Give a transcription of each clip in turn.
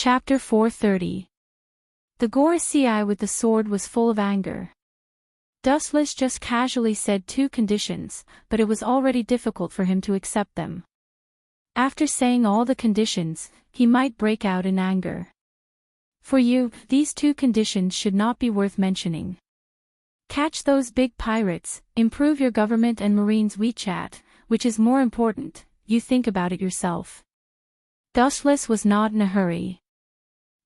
Chapter 430. The Gorosei with the sword was full of anger. Dustless just casually said 2 conditions, but it was already difficult for him to accept them. After saying all the conditions, he might break out in anger. For you, these 2 conditions should not be worth mentioning. Catch those big pirates, improve your government and Marines' WeChat, which is more important, you think about it yourself. Dustless was not in a hurry.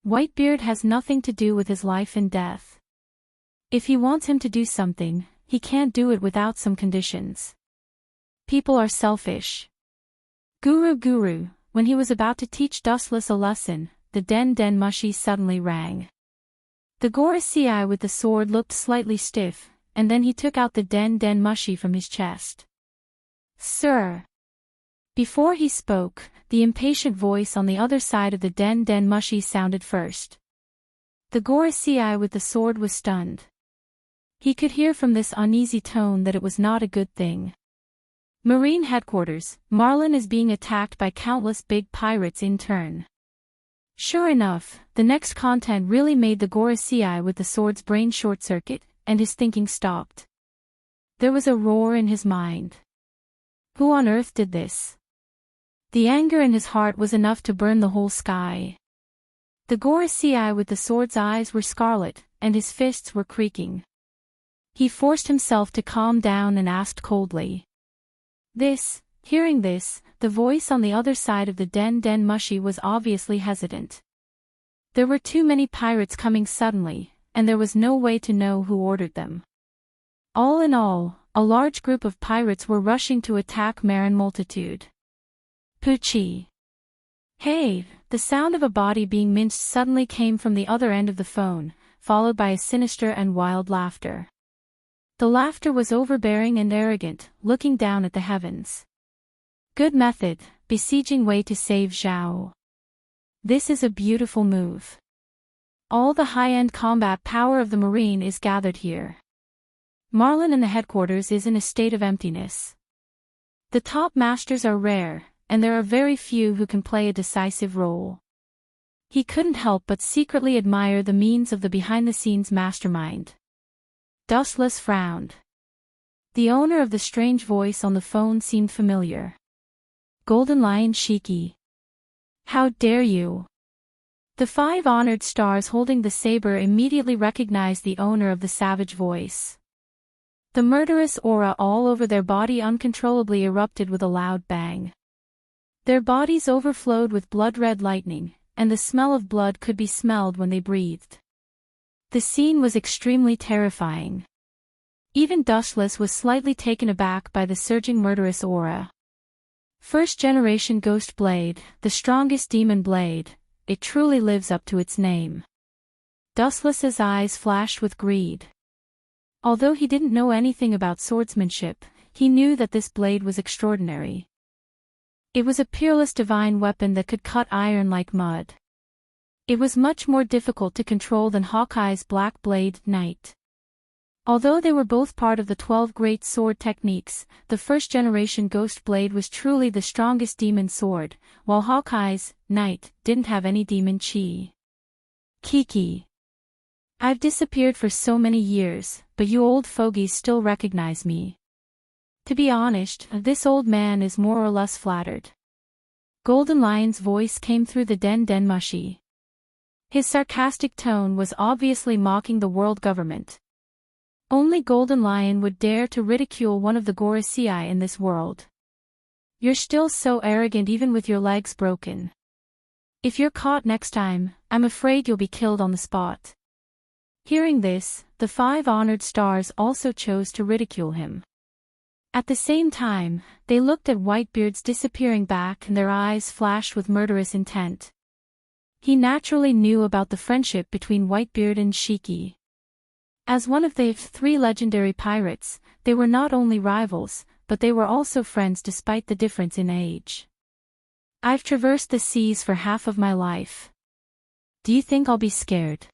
Whitebeard has nothing to do with his life and death. If he wants him to do something, he can't do it without some conditions. People are selfish. Guru, when he was about to teach Dustless a lesson, the Den Mushi suddenly rang. The Gorosei with the sword looked slightly stiff, and then he took out the Den Mushi from his chest. Sir. Before he spoke, the impatient voice on the other side of the Den Mushi sounded first. The Gorosei with the sword was stunned. He could hear from this uneasy tone that it was not a good thing. Marine headquarters, Marlin is being attacked by countless big pirates in turn. Sure enough, the next content really made the Gorosei with the sword's brain short-circuit, and his thinking stopped. There was a roar in his mind. Who on earth did this? The anger in his heart was enough to burn the whole sky. The Gorosei with the sword's eyes were scarlet, and his fists were creaking. He forced himself to calm down and asked coldly. Hearing this, the voice on the other side of the Den Mushi was obviously hesitant. There were too many pirates coming suddenly, and there was no way to know who ordered them. All in all, a large group of pirates were rushing to attack Marin Multitude. Poochie. Hey, the sound of a body being minced suddenly came from the other end of the phone, followed by a sinister and wild laughter. The laughter was overbearing and arrogant, looking down at the heavens. Good method, besieging way to save Zhao. This is a beautiful move. All the high-end combat power of the Marine is gathered here. Marlin in the headquarters is in a state of emptiness. The top masters are rare, and there are very few who can play a decisive role. He couldn't help but secretly admire the means of the behind-the-scenes mastermind. Dustless frowned. The owner of the strange voice on the phone seemed familiar. Golden Lion Shiki. How dare you? The 5 honored stars holding the saber immediately recognized the owner of the savage voice. The murderous aura all over their body uncontrollably erupted with a loud bang. Their bodies overflowed with blood-red lightning, and the smell of blood could be smelled when they breathed. The scene was extremely terrifying. Even Dustless was slightly taken aback by the surging murderous aura. First-generation Ghost Blade, the strongest demon blade, it truly lives up to its name. Dustless's eyes flashed with greed. Although he didn't know anything about swordsmanship, he knew that this blade was extraordinary. It was a peerless divine weapon that could cut iron like mud. It was much more difficult to control than Hawkeye's Black Blade Knight. Although they were both part of the 12 great sword techniques, the first-generation Ghost Blade was truly the strongest demon sword, while Hawkeye's Knight didn't have any demon chi. Kiki. I've disappeared for so many years, but you old fogies still recognize me. To be honest, this old man is more or less flattered. Golden Lion's voice came through the Den Mushi. His sarcastic tone was obviously mocking the world government. Only Golden Lion would dare to ridicule one of the Gorosei in this world. You're still so arrogant even with your legs broken. If you're caught next time, I'm afraid you'll be killed on the spot. Hearing this, the 5 honored stars also chose to ridicule him. At the same time, they looked at Whitebeard's disappearing back and their eyes flashed with murderous intent. He naturally knew about the friendship between Whitebeard and Shiki. As one of the 3 legendary pirates, they were not only rivals, but they were also friends despite the difference in age. I've traversed the seas for half of my life. Do you think I'll be scared?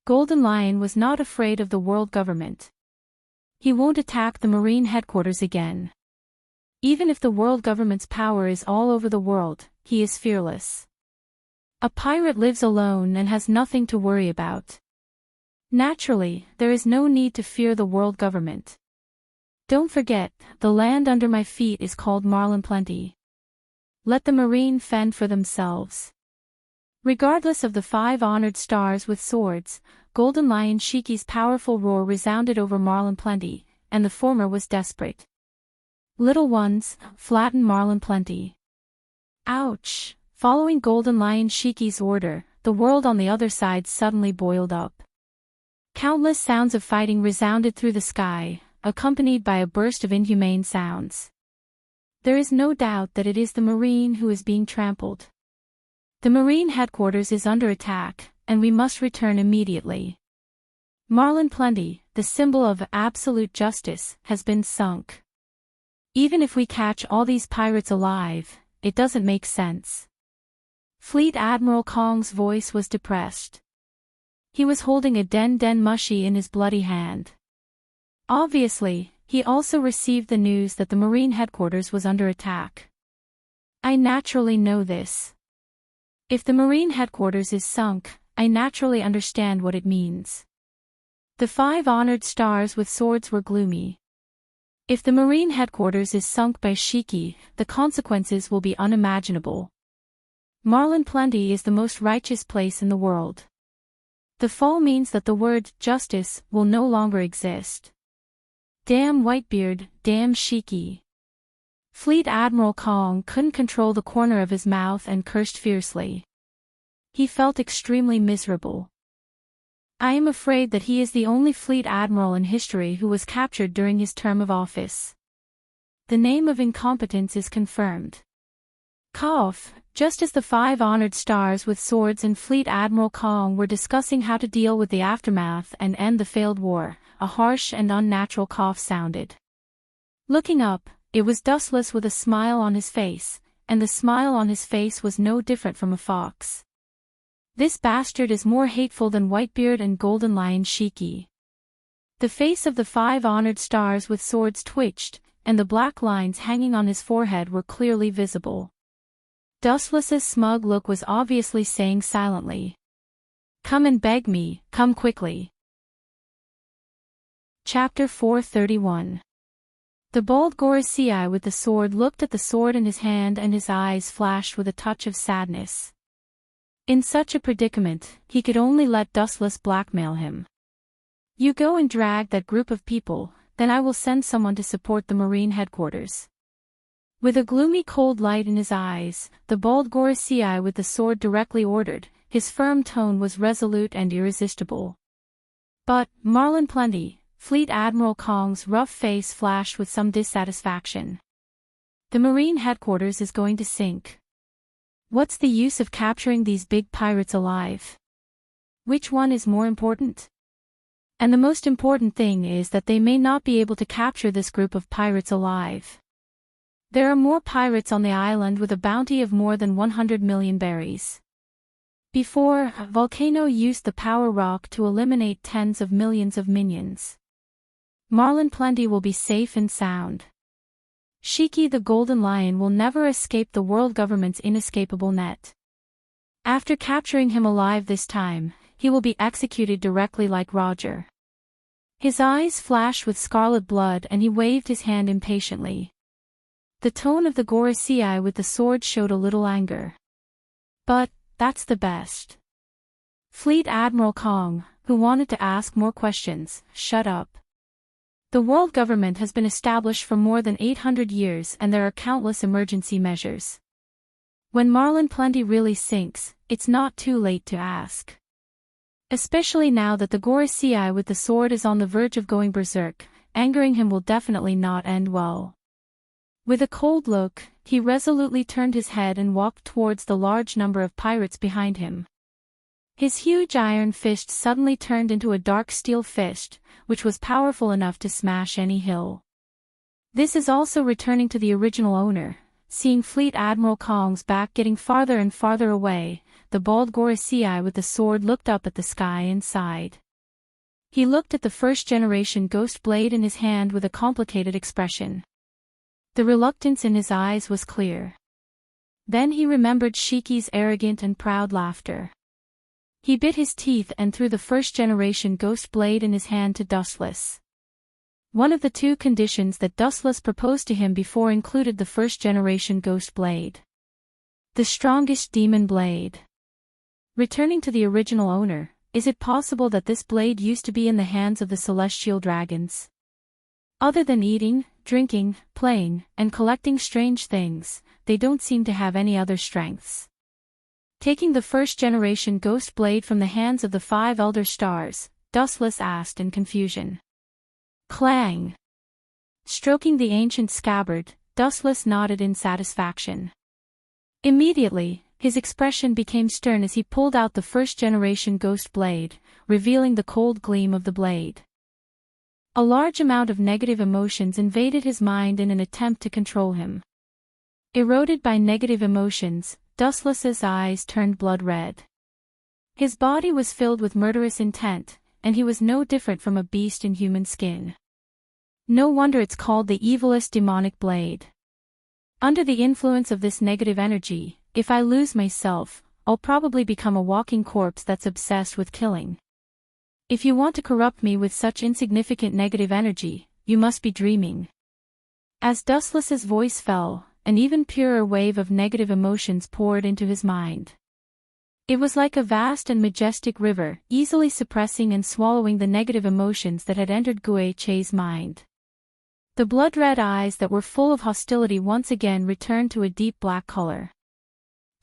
Golden Lion was not afraid of the world government. He won't attack the Marine headquarters again. Even if the world government's power is all over the world, he is fearless. A pirate lives alone and has nothing to worry about. Naturally, there is no need to fear the world government. Don't forget, the land under my feet is called Marlin Plenty. Let the marine fend for themselves. Regardless of the 5 honored stars with swords, Golden Lion Shiki's powerful roar resounded over Marlin Plenty, and the former was desperate. Little ones, flatten Marlin Plenty. Ouch! Following Golden Lion Shiki's order, the world on the other side suddenly boiled up. Countless sounds of fighting resounded through the sky, accompanied by a burst of inhumane sounds. There is no doubt that it is the marine who is being trampled. The marine headquarters is under attack, and we must return immediately. Marlin Plenty, the symbol of absolute justice, has been sunk. Even if we catch all these pirates alive, it doesn't make sense. Fleet Admiral Kong's voice was depressed. He was holding a den mushi in his bloody hand. Obviously, he also received the news that the marine headquarters was under attack. I naturally know this. If the marine headquarters is sunk, I naturally understand what it means. The 5 honored stars with swords were gloomy. If the marine headquarters is sunk by Shiki, the consequences will be unimaginable. Marlin Plenty is the most righteous place in the world. The fall means that the word justice will no longer exist. Damn Whitebeard, damn Shiki. Fleet Admiral Kong couldn't control the corner of his mouth and cursed fiercely. He felt extremely miserable. I am afraid that he is the only fleet admiral in history who was captured during his term of office. The name of incompetence is confirmed. Cough. Just as the 5 honored stars with swords and Fleet Admiral Kong were discussing how to deal with the aftermath and end the failed war, a harsh and unnatural cough sounded. Looking up, it was Dustless with a smile on his face, and the smile on his face was no different from a fox. This bastard is more hateful than Whitebeard and Golden Lion Shiki. The face of the 5 honored stars with swords twitched, and the black lines hanging on his forehead were clearly visible. Dustless's smug look was obviously saying silently, "Come and beg me, come quickly." Chapter 431. The bald Gorosei with the sword looked at the sword in his hand and his eyes flashed with a touch of sadness. In such a predicament, he could only let Dustless blackmail him. You go and drag that group of people, then I will send someone to support the marine headquarters. With a gloomy cold light in his eyes, the bald Gorosei with the sword directly ordered, his firm tone was resolute and irresistible. But, Marlin Plenty, Fleet Admiral Kong's rough face flashed with some dissatisfaction. The marine headquarters is going to sink. What's the use of capturing these big pirates alive? Which one is more important? And the most important thing is that they may not be able to capture this group of pirates alive. There are more pirates on the island with a bounty of more than 100 million berries. Before, Volcano used the power rock to eliminate tens of millions of minions. Marlin Plenty will be safe and sound. Shiki the Golden Lion will never escape the world government's inescapable net. After capturing him alive this time, he will be executed directly like Roger. His eyes flashed with scarlet blood and he waved his hand impatiently. The tone of the Gorosei with the sword showed a little anger. But, that's the best. Fleet Admiral Kong, who wanted to ask more questions, shut up. The world government has been established for more than 800 years and there are countless emergency measures. When Marlin Plenty really sinks, it's not too late to ask. Especially now that the Gorosei with the sword is on the verge of going berserk, angering him will definitely not end well. With a cold look, he resolutely turned his head and walked towards the large number of pirates behind him. His huge iron fist suddenly turned into a dark steel fist, which was powerful enough to smash any hill. This is also returning to the original owner. Seeing Fleet Admiral Kong's back getting farther and farther away, the bald Gorosei with the sword looked up at the sky and sighed. He looked at the first-generation ghost blade in his hand with a complicated expression. The reluctance in his eyes was clear. Then he remembered Shiki's arrogant and proud laughter. He bit his teeth and threw the first-generation ghost blade in his hand to Dustless. One of the two conditions that Dustless proposed to him before included the first-generation ghost blade. The strongest demon blade. Returning to the original owner, is it possible that this blade used to be in the hands of the celestial dragons? Other than eating, drinking, playing, and collecting strange things, they don't seem to have any other strengths. Taking the first-generation ghost blade from the hands of the 5 elder stars, Dustless asked in confusion. Clang! Stroking the ancient scabbard, Dustless nodded in satisfaction. Immediately, his expression became stern as he pulled out the first-generation ghost blade, revealing the cold gleam of the blade. A large amount of negative emotions invaded his mind in an attempt to control him. Eroded by negative emotions, Dustless's eyes turned blood red. His body was filled with murderous intent, and he was no different from a beast in human skin. No wonder it's called the evilest demonic blade. Under the influence of this negative energy, if I lose myself, I'll probably become a walking corpse that's obsessed with killing. If you want to corrupt me with such insignificant negative energy, you must be dreaming. As Dustless's voice fell, an even purer wave of negative emotions poured into his mind. It was like a vast and majestic river, easily suppressing and swallowing the negative emotions that had entered Gue Che's mind. The blood-red eyes that were full of hostility once again returned to a deep black color.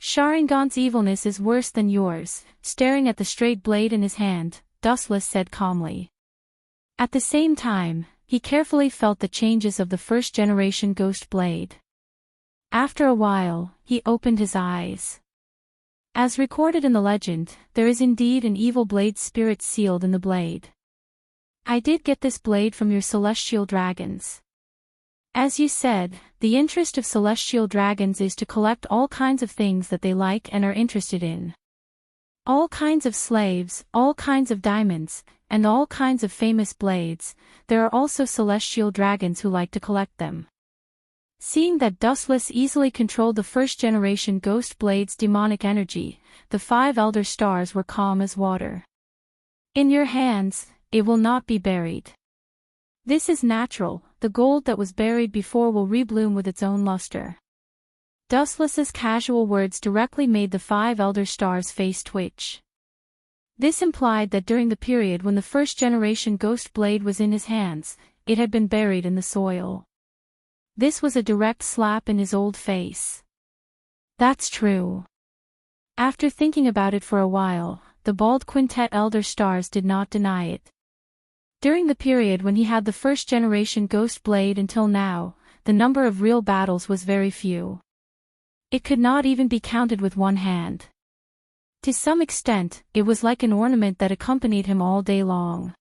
Sharingan's evilness is worse than yours, staring at the straight blade in his hand, Dustless said calmly. At the same time, he carefully felt the changes of the first-generation ghost blade. After a while, he opened his eyes. As recorded in the legend, there is indeed an evil blade spirit sealed in the blade. I did get this blade from your celestial dragons. As you said, the interest of celestial dragons is to collect all kinds of things that they like and are interested in. All kinds of slaves, all kinds of diamonds, and all kinds of famous blades. There are also celestial dragons who like to collect them. Seeing that Dustless easily controlled the first-generation ghost blade's demonic energy, the 5 elder stars were calm as water. In your hands, it will not be buried. This is natural, the gold that was buried before will rebloom with its own luster. Dustless's casual words directly made the 5 elder stars' face twitch. This implied that during the period when the first-generation ghost blade was in his hands, it had been buried in the soil. This was a direct slap in his old face. That's true. After thinking about it for a while, the bald quintet elder stars did not deny it. During the period when he had the first-generation ghost blade until now, the number of real battles was very few. It could not even be counted with one hand. To some extent, it was like an ornament that accompanied him all day long.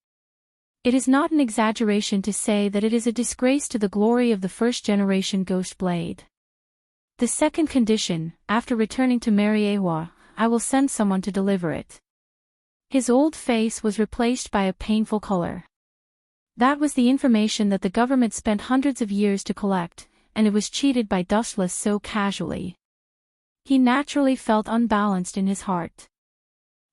It is not an exaggeration to say that it is a disgrace to the glory of the first-generation ghost blade. The second condition, after returning to Mariewa, I will send someone to deliver it. His old face was replaced by a painful color. That was the information that the government spent hundreds of years to collect, and it was cheated by Dustless so casually. He naturally felt unbalanced in his heart.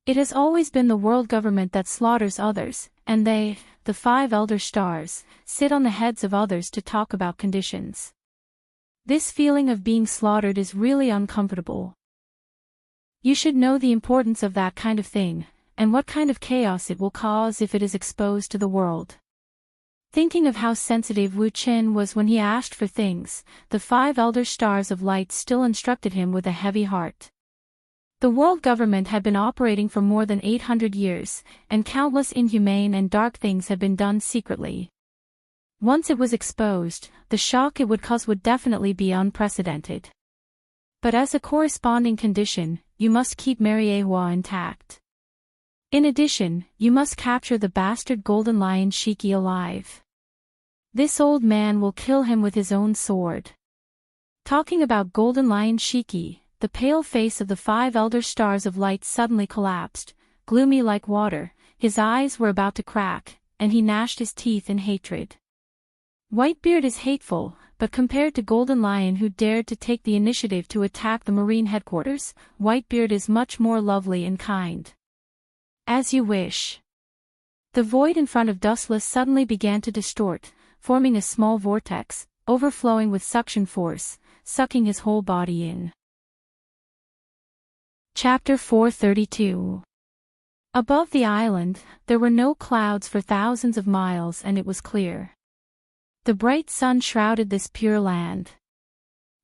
It has always been the world government that slaughters others, and they, the 5 elder stars, sit on the heads of others to talk about conditions. This feeling of being slaughtered is really uncomfortable. You should know the importance of that kind of thing, and what kind of chaos it will cause if it is exposed to the world. Thinking of how sensitive Wu Qin was when he asked for things, the 5 elder stars of light still instructed him with a heavy heart. The world government had been operating for more than 800 years, and countless inhumane and dark things had been done secretly. Once it was exposed, the shock it would cause would definitely be unprecedented. But as a corresponding condition, you must keep Mariewa intact. In addition, you must capture the bastard golden lion Shiki alive. This old man will kill him with his own sword. Talking about golden lion Shiki, the pale face of the 5 elder stars of light suddenly collapsed, gloomy like water. His eyes were about to crack, and he gnashed his teeth in hatred. Whitebeard is hateful, but compared to Golden Lion, who dared to take the initiative to attack the Marine headquarters, Whitebeard is much more lovely and kind. As you wish. The void in front of Dustless suddenly began to distort, forming a small vortex, overflowing with suction force, sucking his whole body in. Chapter 432. Above the island, there were no clouds for thousands of miles, and it was clear. The bright sun shrouded this pure land.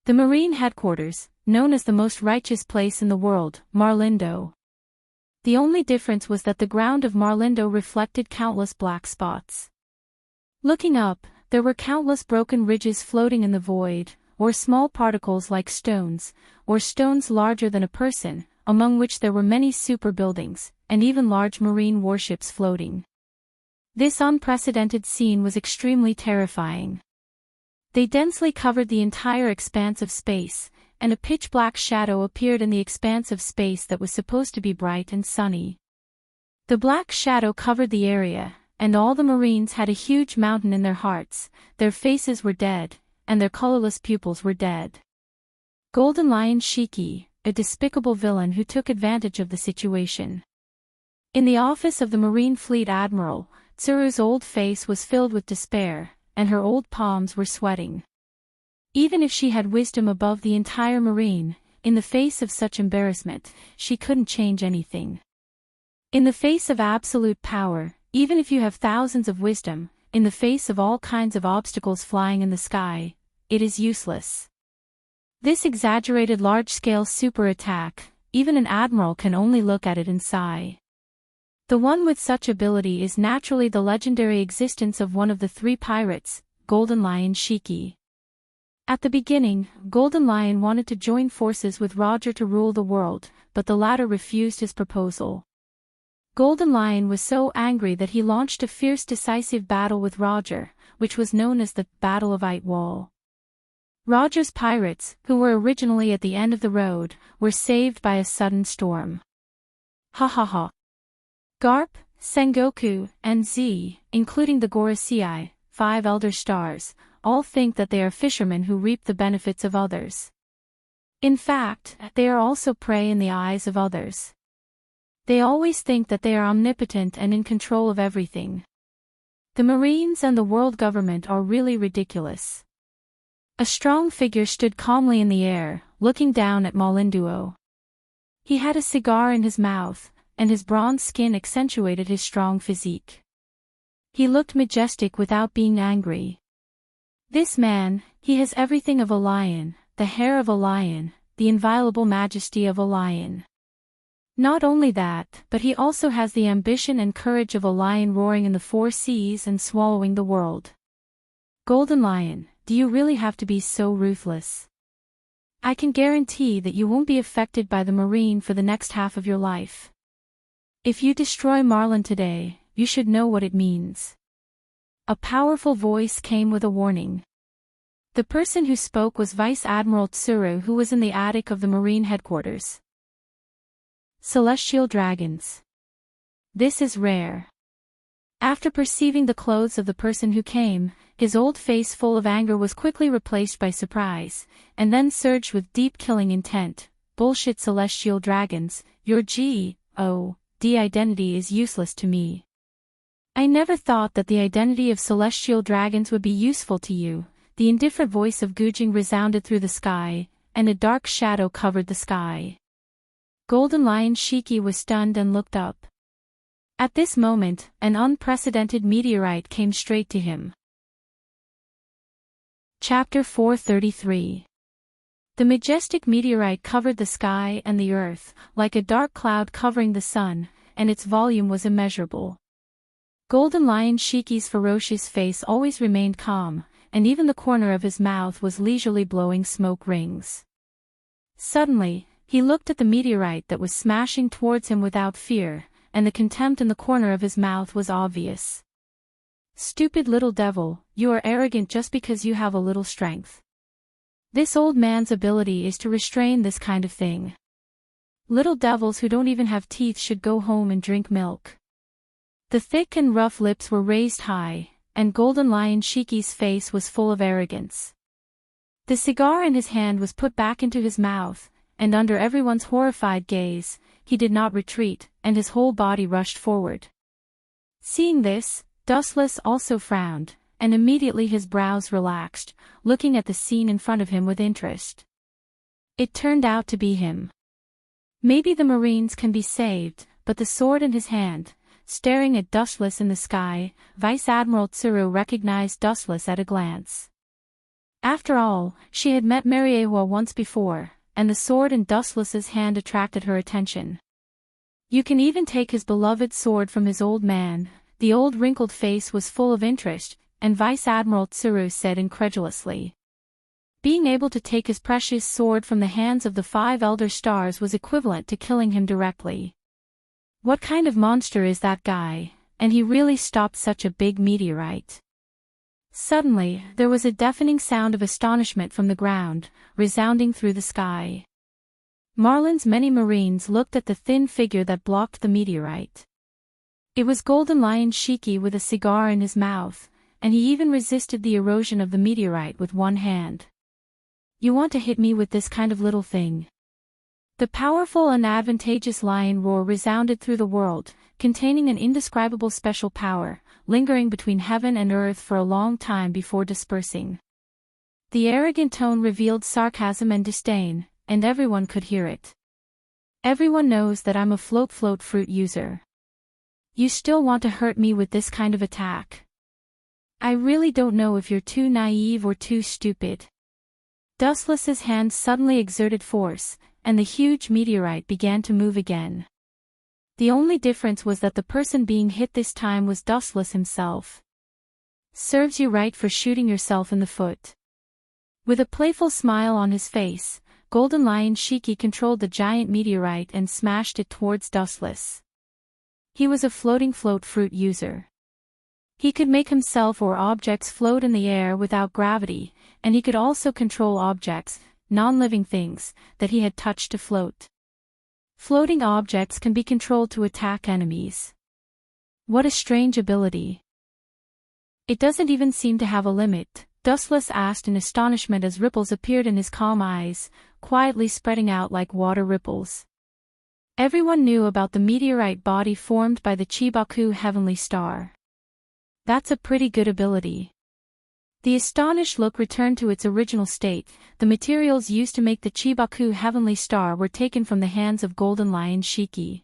The Marine headquarters, known as the most righteous place in the world, Marlindo. The only difference was that the ground of Marlindo reflected countless black spots. Looking up, there were countless broken ridges floating in the void, or small particles like stones, or stones larger than a person, among which there were many super buildings, and even large marine warships floating. This unprecedented scene was extremely terrifying. They densely covered the entire expanse of space, and a pitch-black shadow appeared in the expanse of space that was supposed to be bright and sunny. The black shadow covered the area, and all the Marines had a huge mountain in their hearts. Their faces were dead, and their colorless pupils were dead. Golden Lion Shiki, a despicable villain who took advantage of the situation. In the office of the Marine Fleet Admiral, Tsuru's old face was filled with despair, and her old palms were sweating. Even if she had wisdom above the entire Marine, in the face of such embarrassment, she couldn't change anything. In the face of absolute power, even if you have thousands of wisdom, in the face of all kinds of obstacles flying in the sky, it is useless. This exaggerated large-scale super attack, even an admiral can only look at it and sigh. The one with such ability is naturally the legendary existence of one of the three pirates, Golden Lion Shiki. At the beginning, Golden Lion wanted to join forces with Roger to rule the world, but the latter refused his proposal. Golden Lion was so angry that he launched a fierce decisive battle with Roger, which was known as the Battle of Wall. Roger's pirates, who were originally at the end of the road, were saved by a sudden storm. Ha ha ha. Garp, Sengoku, and Z, including the Gorosei, 5 elder stars, all think that they are fishermen who reap the benefits of others. In fact, they are also prey in the eyes of others. They always think that they are omnipotent and in control of everything. The Marines and the world government are really ridiculous. A strong figure stood calmly in the air, looking down at Malinduo. He had a cigar in his mouth, and his bronze skin accentuated his strong physique. He looked majestic without being angry. This man, he has everything of a lion, the hair of a lion, the inviolable majesty of a lion. Not only that, but he also has the ambition and courage of a lion roaring in the 4 seas and swallowing the world. Golden Lion, do you really have to be so ruthless? I can guarantee that you won't be affected by the Marine for the next half of your life. If you destroy Marlin today, you should know what it means. A powerful voice came with a warning. The person who spoke was Vice Admiral Tsuru, who was in the attic of the Marine headquarters. Celestial dragons. This is rare. After perceiving the clothes of the person who came, his old face full of anger was quickly replaced by surprise, and then surged with deep killing intent. Bullshit, celestial dragons, your G.O.D. identity is useless to me. I never thought that the identity of celestial dragons would be useful to you. The indifferent voice of Gujing resounded through the sky, and a dark shadow covered the sky. Golden Lion Shiki was stunned and looked up. At this moment, an unprecedented meteorite came straight to him. Chapter 433. The majestic meteorite covered the sky and the earth, like a dark cloud covering the sun, and its volume was immeasurable. Golden Lion Shiki's ferocious face always remained calm, and even the corner of his mouth was leisurely blowing smoke rings. Suddenly, he looked at the meteorite that was smashing towards him without fear, and the contempt in the corner of his mouth was obvious. Stupid little devil, you are arrogant just because you have a little strength. This old man's ability is to restrain this kind of thing. Little devils who don't even have teeth should go home and drink milk. The thick and rough lips were raised high, and Golden Lion Shiki's face was full of arrogance. The cigar in his hand was put back into his mouth, and under everyone's horrified gaze, he did not retreat, and his whole body rushed forward. Seeing this, Dustless also frowned, and immediately his brows relaxed, looking at the scene in front of him with interest. It turned out to be him. Maybe the Marines can be saved, but the sword in his hand, staring at Dustless in the sky, Vice Admiral Tsuru recognized Dustless at a glance. After all, she had met Mariewa once before, and the sword in Dustless's hand attracted her attention. You can even take his beloved sword from his old man. The old wrinkled face was full of interest, and Vice Admiral Tsuru said incredulously. Being able to take his precious sword from the hands of the 5 Elder Stars was equivalent to killing him directly. What kind of monster is that guy, and he really stopped such a big meteorite? Suddenly, there was a deafening sound of astonishment from the ground, resounding through the sky. Marlin's many Marines looked at the thin figure that blocked the meteorite. It was Golden Lion Shiki with a cigar in his mouth, and he even resisted the erosion of the meteorite with one hand. You want to hit me with this kind of little thing? The powerful and advantageous lion roar resounded through the world, containing an indescribable special power, lingering between heaven and earth for a long time before dispersing. The arrogant tone revealed sarcasm and disdain, and everyone could hear it. Everyone knows that I'm a float fruit user. You still want to hurt me with this kind of attack? I really don't know if you're too naive or too stupid. Dustless's hand suddenly exerted force, and the huge meteorite began to move again. The only difference was that the person being hit this time was Dustless himself. Serves you right for shooting yourself in the foot. With a playful smile on his face, Golden Lion Shiki controlled the giant meteorite and smashed it towards Dustless. He was a floating float fruit user. He could make himself or objects float in the air without gravity, and he could also control objects, non-living things, that he had touched to float. Floating objects can be controlled to attack enemies. What a strange ability. It doesn't even seem to have a limit, Dustless asked in astonishment as ripples appeared in his calm eyes, quietly spreading out like water ripples. Everyone knew about the meteorite body formed by the Chibaku heavenly star. That's a pretty good ability. The astonished look returned to its original state. The materials used to make the Chibaku heavenly star were taken from the hands of Golden Lion Shiki.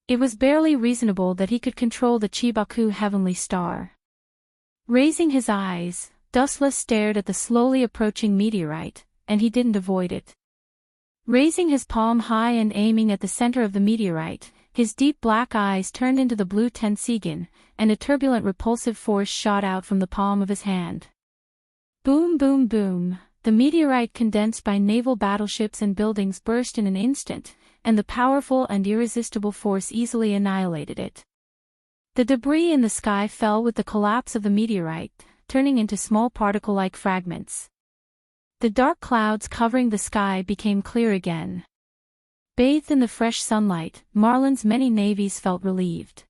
It was barely reasonable that he could control the Chibaku heavenly star. Raising his eyes, Dustless stared at the slowly approaching meteorite, and he didn't avoid it. Raising his palm high and aiming at the center of the meteorite, his deep black eyes turned into the blue Tensigan, and a turbulent repulsive force shot out from the palm of his hand. Boom boom boom, the meteorite condensed by naval battleships and buildings burst in an instant, and the powerful and irresistible force easily annihilated it. The debris in the sky fell with the collapse of the meteorite, turning into small particle-like fragments. The dark clouds covering the sky became clear again. Bathed in the fresh sunlight, Marlin's many navies felt relieved.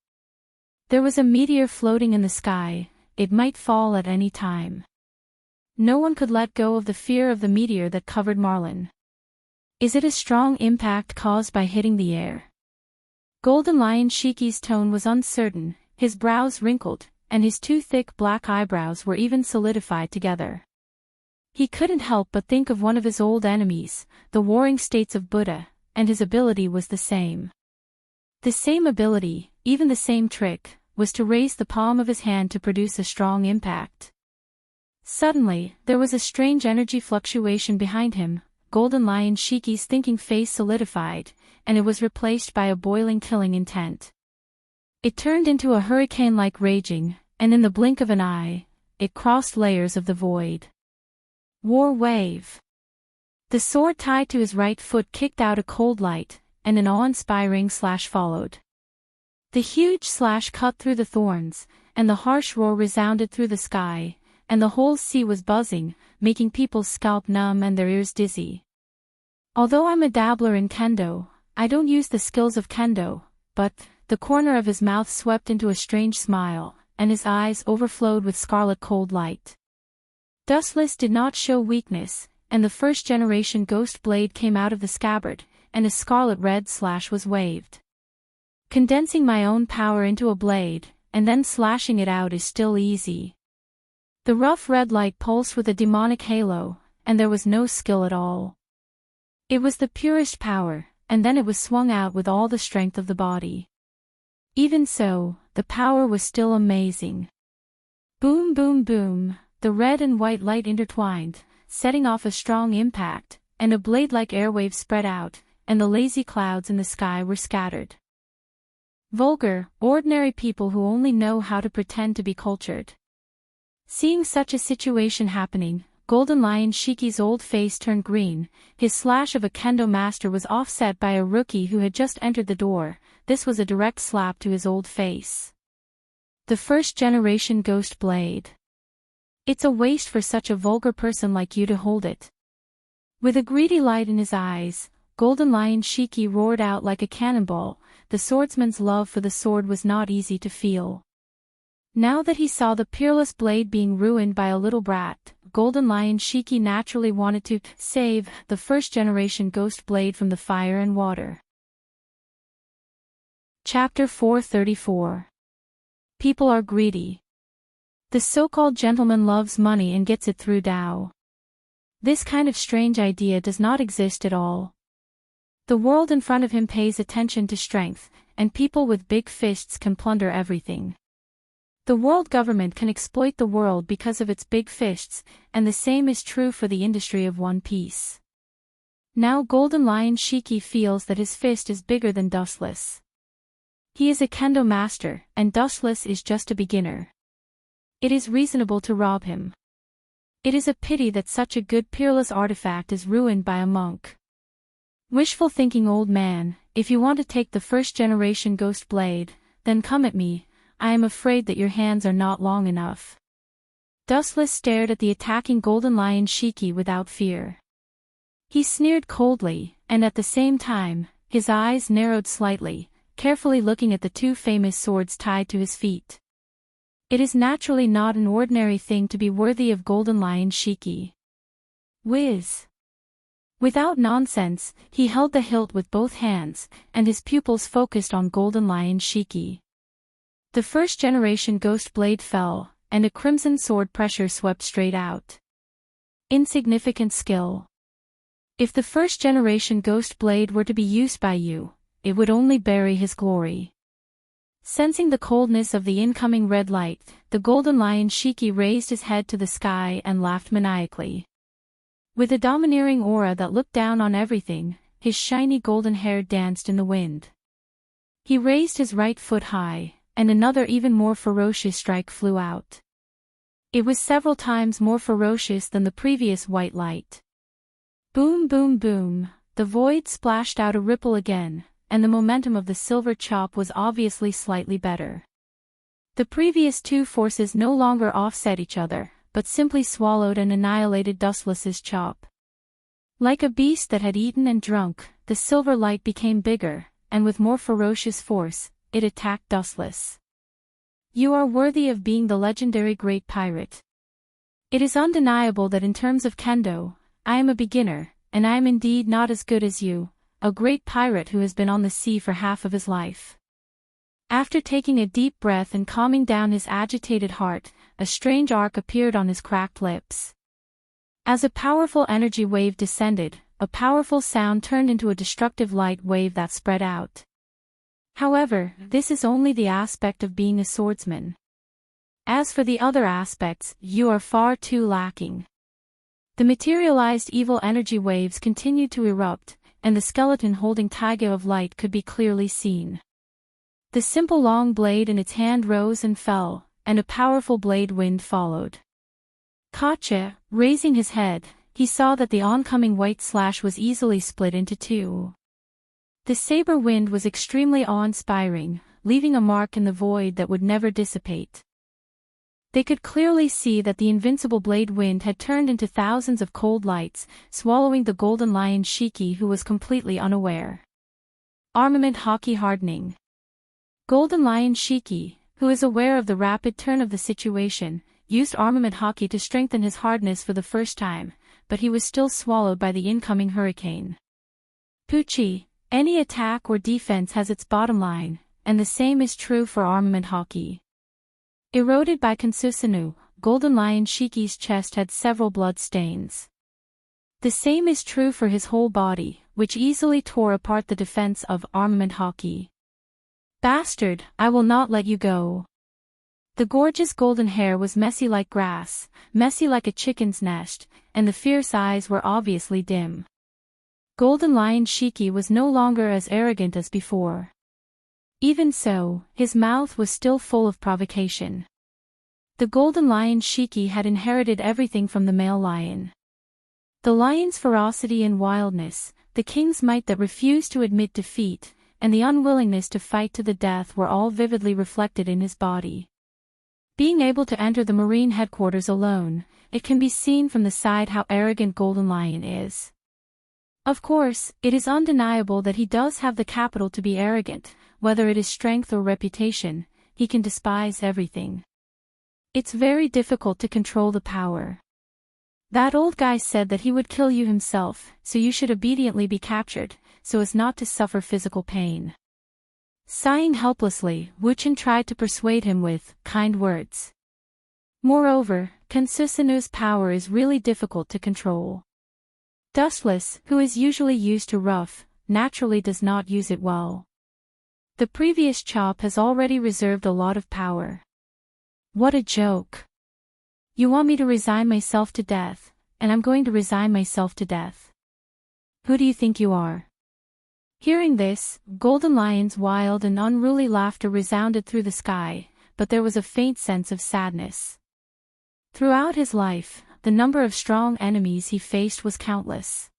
There was a meteor floating in the sky, it might fall at any time. No one could let go of the fear of the meteor that covered Marlin. Is it a strong impact caused by hitting the air? Golden Lion Shiki's tone was uncertain, his brows wrinkled, and his 2 thick black eyebrows were even solidified together. He couldn't help but think of one of his old enemies, the Warring States of Buddha, and his ability was the same. The same ability, even the same trick, was to raise the palm of his hand to produce a strong impact. Suddenly, there was a strange energy fluctuation behind him. Golden Lion Shiki's thinking face solidified, and it was replaced by a boiling killing intent. It turned into a hurricane-like raging, and in the blink of an eye, it crossed layers of the void. War wave. The sword tied to his right foot kicked out a cold light, and an awe-inspiring slash followed. The huge slash cut through the thorns, and the harsh roar resounded through the sky, and the whole sea was buzzing, making people's scalp numb and their ears dizzy. Although I'm a dabbler in kendo, I don't use the skills of kendo, but, the corner of his mouth swept into a strange smile, and his eyes overflowed with scarlet cold light. Dustless did not show weakness, and the first-generation ghost blade came out of the scabbard, and a scarlet-red slash was waved. Condensing my own power into a blade, and then slashing it out is still easy. The rough red light pulsed with a demonic halo, and there was no skill at all. It was the purest power, and then it was swung out with all the strength of the body. Even so, the power was still amazing. Boom boom boom, the red and white light intertwined, setting off a strong impact, and a blade-like airwave spread out, and the lazy clouds in the sky were scattered. Vulgar, ordinary people who only know how to pretend to be cultured. Seeing such a situation happening, Golden Lion Shiki's old face turned green. His slash of a kendo master was offset by a rookie who had just entered the door. This was a direct slap to his old face. The first-generation ghost blade. It's a waste for such a vulgar person like you to hold it. With a greedy light in his eyes, Golden Lion Shiki roared out like a cannonball. The swordsman's love for the sword was not easy to feel. Now that he saw the peerless blade being ruined by a little brat, Golden Lion Shiki naturally wanted to save the first-generation ghost blade from the fire and water. Chapter 434. People are greedy. The so-called gentleman loves money and gets it through Tao. This kind of strange idea does not exist at all. The world in front of him pays attention to strength, and people with big fists can plunder everything. The world government can exploit the world because of its big fists, and the same is true for the industry of One Piece. Now Golden Lion Shiki feels that his fist is bigger than Dustless. He is a kendo master, and Dustless is just a beginner. It is reasonable to rob him. It is a pity that such a good peerless artifact is ruined by a monk. Wishful thinking old man, if you want to take the first-generation ghost blade, then come at me. I am afraid that your hands are not long enough. Dustless stared at the attacking Golden Lion Shiki without fear. He sneered coldly, and at the same time, his eyes narrowed slightly, carefully looking at the two famous swords tied to his feet. It is naturally not an ordinary thing to be worthy of Golden Lion Shiki. Whiz! Without nonsense, he held the hilt with both hands, and his pupils focused on Golden Lion Shiki. The first-generation ghost blade fell, and a crimson sword pressure swept straight out. Insignificant skill. If the first-generation ghost blade were to be used by you, it would only bury his glory. Sensing the coldness of the incoming red light, the Golden Lion Shiki raised his head to the sky and laughed maniacally. With a domineering aura that looked down on everything, his shiny golden hair danced in the wind. He raised his right foot high, and another even more ferocious strike flew out. It was several times more ferocious than the previous white light. Boom boom boom, the void splashed out a ripple again, and the momentum of the silver chop was obviously slightly better. The previous two forces no longer offset each other, but simply swallowed and annihilated Dustless's chop. Like a beast that had eaten and drunk, the silver light became bigger, and with more ferocious force, it attacked Dustless. You are worthy of being the legendary great pirate. It is undeniable that in terms of kendo, I am a beginner, and I am indeed not as good as you, a great pirate who has been on the sea for half of his life. After taking a deep breath and calming down his agitated heart, a strange arc appeared on his cracked lips. As a powerful energy wave descended, a powerful sound turned into a destructive light wave that spread out. However, this is only the aspect of being a swordsman. As for the other aspects, you are far too lacking. The materialized evil energy waves continued to erupt, and the skeleton holding Taiga of light could be clearly seen. The simple long blade in its hand rose and fell, and a powerful blade wind followed. Kacha, raising his head, he saw that the oncoming white slash was easily split into two. The saber wind was extremely awe-inspiring, leaving a mark in the void that would never dissipate. They could clearly see that the invincible blade wind had turned into thousands of cold lights, swallowing the Golden Lion Shiki, who was completely unaware. Armament hockey hardening. Golden Lion Shiki, who is aware of the rapid turn of the situation, used armament hockey to strengthen his hardness for the first time, but he was still swallowed by the incoming hurricane. Pucci, any attack or defense has its bottom line, and the same is true for armament hockey. Eroded by Kansusanu, Golden Lion Shiki's chest had several blood stains. The same is true for his whole body, which easily tore apart the defense of armament hockey. Bastard, I will not let you go. The gorgeous golden hair was messy like grass, messy like a chicken's nest, and the fierce eyes were obviously dim. Golden Lion Shiki was no longer as arrogant as before. Even so, his mouth was still full of provocation. The Golden Lion Shiki had inherited everything from the male lion. The lion's ferocity and wildness, the king's might that refused to admit defeat, and the unwillingness to fight to the death were all vividly reflected in his body. Being able to enter the marine headquarters alone, it can be seen from the side how arrogant Golden Lion is. Of course, it is undeniable that he does have the capital to be arrogant, whether it is strength or reputation, he can despise everything. It's very difficult to control the power. That old guy said that he would kill you himself, so you should obediently be captured, so as not to suffer physical pain. Sighing helplessly, Wuchen tried to persuade him with kind words. Moreover, Kansusanu's power is really difficult to control. Dustless, who is usually used to rough, naturally does not use it well. The previous chop has already reserved a lot of power. What a joke. You want me to resign myself to death, and I'm going to resign myself to death. Who do you think you are? Hearing this, Golden Lion's wild and unruly laughter resounded through the sky, but there was a faint sense of sadness. Throughout his life, the number of strong enemies he faced was countless.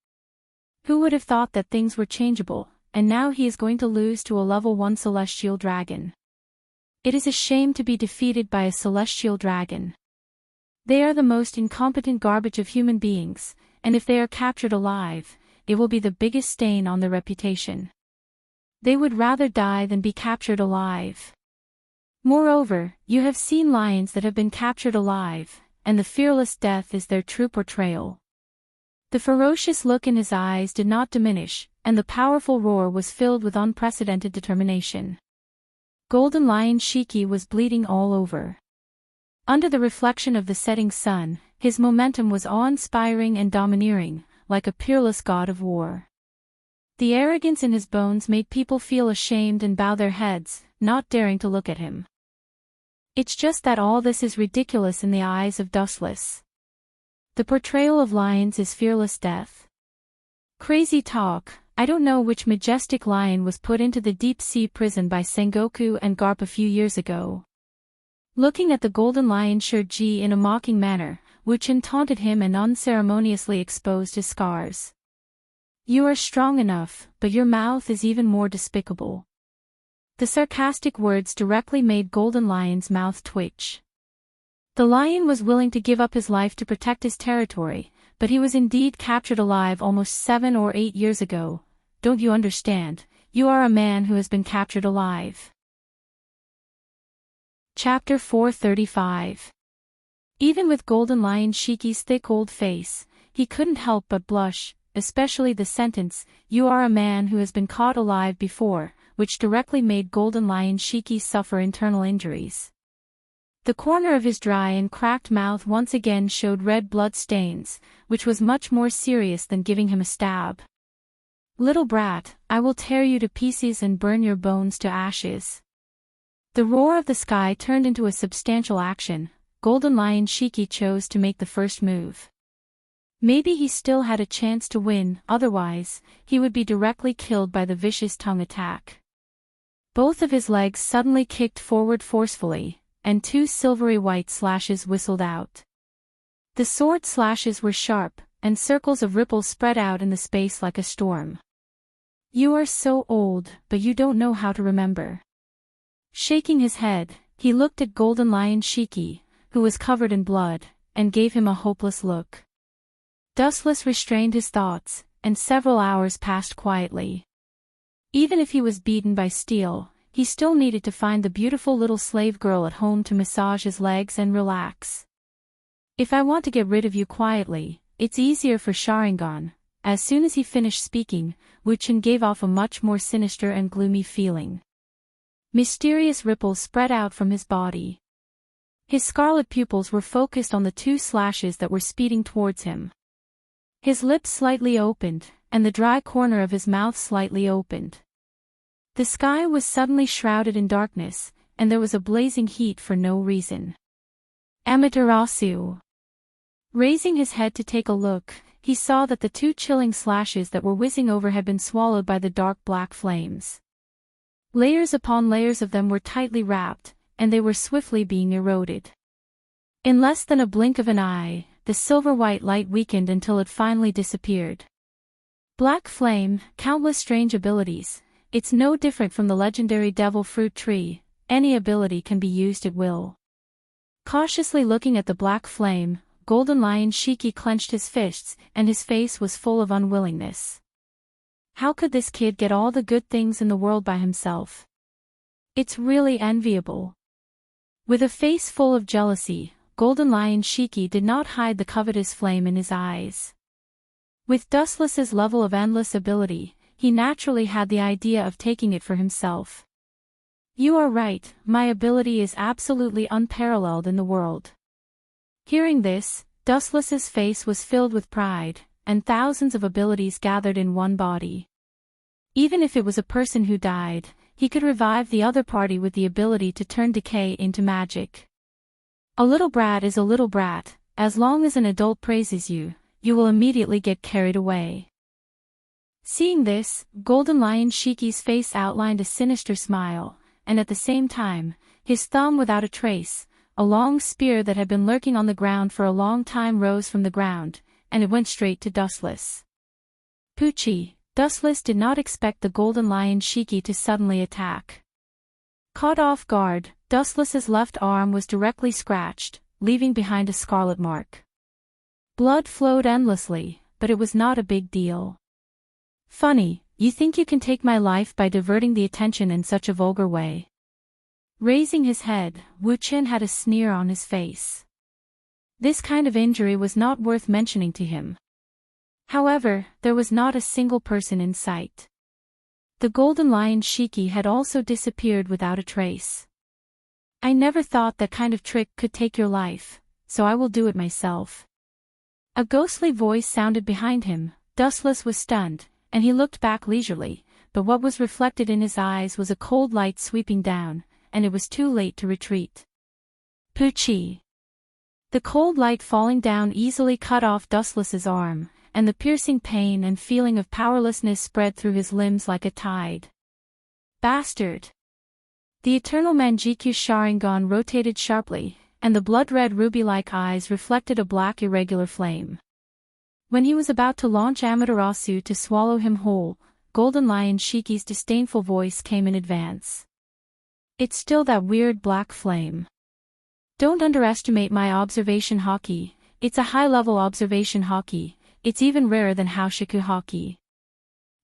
Who would have thought that things were changeable, and now he is going to lose to a level 1 celestial dragon. It is a shame to be defeated by a celestial dragon. They are the most incompetent garbage of human beings, and if they are captured alive, it will be the biggest stain on their reputation. They would rather die than be captured alive. Moreover, you have seen lions that have been captured alive, and the fearless death is their true portrayal. The ferocious look in his eyes did not diminish, and the powerful roar was filled with unprecedented determination. Golden Lion Shiki was bleeding all over. Under the reflection of the setting sun, his momentum was awe-inspiring and domineering, like a peerless god of war. The arrogance in his bones made people feel ashamed and bow their heads, not daring to look at him. It's just that all this is ridiculous in the eyes of Dustless. The portrayal of lions is fearless death. Crazy talk. I don't know which majestic lion was put into the deep-sea prison by Sengoku and Garp a few years ago. Looking at the Golden Lion Shurji in a mocking manner, Wuchen taunted him and unceremoniously exposed his scars. You are strong enough, but your mouth is even more despicable. The sarcastic words directly made Golden Lion's mouth twitch. The lion was willing to give up his life to protect his territory, but he was indeed captured alive almost 7 or 8 years ago. Don't you understand? You are a man who has been captured alive. Chapter 435. Even with Golden Lion Shiki's thick old face, he couldn't help but blush, especially the sentence, "You are a man who has been caught alive before," which directly made Golden Lion Shiki suffer internal injuries. The corner of his dry and cracked mouth once again showed red blood stains, which was much more serious than giving him a stab. Little brat, I will tear you to pieces and burn your bones to ashes. The roar of the sky turned into a substantial action. Golden Lion Shiki chose to make the first move. Maybe he still had a chance to win, otherwise, he would be directly killed by the vicious tongue attack. Both of his legs suddenly kicked forward forcefully, and 2 silvery white slashes whistled out. The sword slashes were sharp, and circles of ripples spread out in the space like a storm. You are so old, but you don't know how to remember. Shaking his head, he looked at Golden Lion Shiki, who was covered in blood, and gave him a hopeless look. Dustless restrained his thoughts, and several hours passed quietly. Even if he was beaten by steel, he still needed to find the beautiful little slave girl at home to massage his legs and relax. If I want to get rid of you quietly, it's easier for Sharingan." As soon as he finished speaking, Wu-chan gave off a much more sinister and gloomy feeling. Mysterious ripples spread out from his body. His scarlet pupils were focused on the two slashes that were speeding towards him. His lips slightly opened, and the dry corner of his mouth slightly opened. The sky was suddenly shrouded in darkness, and there was a blazing heat for no reason. Amaterasu. Raising his head to take a look, he saw that the two chilling slashes that were whizzing over had been swallowed by the dark black flames. Layers upon layers of them were tightly wrapped, and they were swiftly being eroded. In less than a blink of an eye, the silver-white light weakened until it finally disappeared. Black flame, countless strange abilities. It's no different from the legendary devil fruit tree. Any ability can be used at will. Cautiously looking at the black flame, Golden Lion Shiki clenched his fists, and his face was full of unwillingness. How could this kid get all the good things in the world by himself? It's really enviable. With a face full of jealousy, Golden Lion Shiki did not hide the covetous flame in his eyes. With Dustless's level of endless ability, he naturally had the idea of taking it for himself. "You are right, my ability is absolutely unparalleled in the world." Hearing this, Dustless's face was filled with pride, and thousands of abilities gathered in one body. Even if it was a person who died, he could revive the other party with the ability to turn decay into magic. A little brat is a little brat. As long as an adult praises you, you will immediately get carried away. Seeing this, Golden Lion Shiki's face outlined a sinister smile, and at the same time, his thumb without a trace, a long spear that had been lurking on the ground for a long time rose from the ground, and it went straight to Dustless. Poochie, Dustless did not expect the Golden Lion Shiki to suddenly attack. Caught off guard, Dustless's left arm was directly scratched, leaving behind a scarlet mark. Blood flowed endlessly, but it was not a big deal. "Funny, you think you can take my life by diverting the attention in such a vulgar way?" Raising his head, Wu-chan had a sneer on his face. This kind of injury was not worth mentioning to him. However, there was not a single person in sight. The Golden Lion Shiki had also disappeared without a trace. "I never thought that kind of trick could take your life, so I will do it myself." A ghostly voice sounded behind him. Dustless was stunned, and he looked back leisurely, but what was reflected in his eyes was a cold light sweeping down, and it was too late to retreat. Poochie. The cold light falling down easily cut off Dustless's arm, and the piercing pain and feeling of powerlessness spread through his limbs like a tide. Bastard! The eternal Manjikyu Sharingan rotated sharply, and the blood-red ruby-like eyes reflected a black irregular flame. When he was about to launch Amaterasu to swallow him whole, Golden Lion Shiki's disdainful voice came in advance. "It's still that weird black flame. Don't underestimate my observation haki. It's a high-level observation haki. It's even rarer than Haoshiku haki.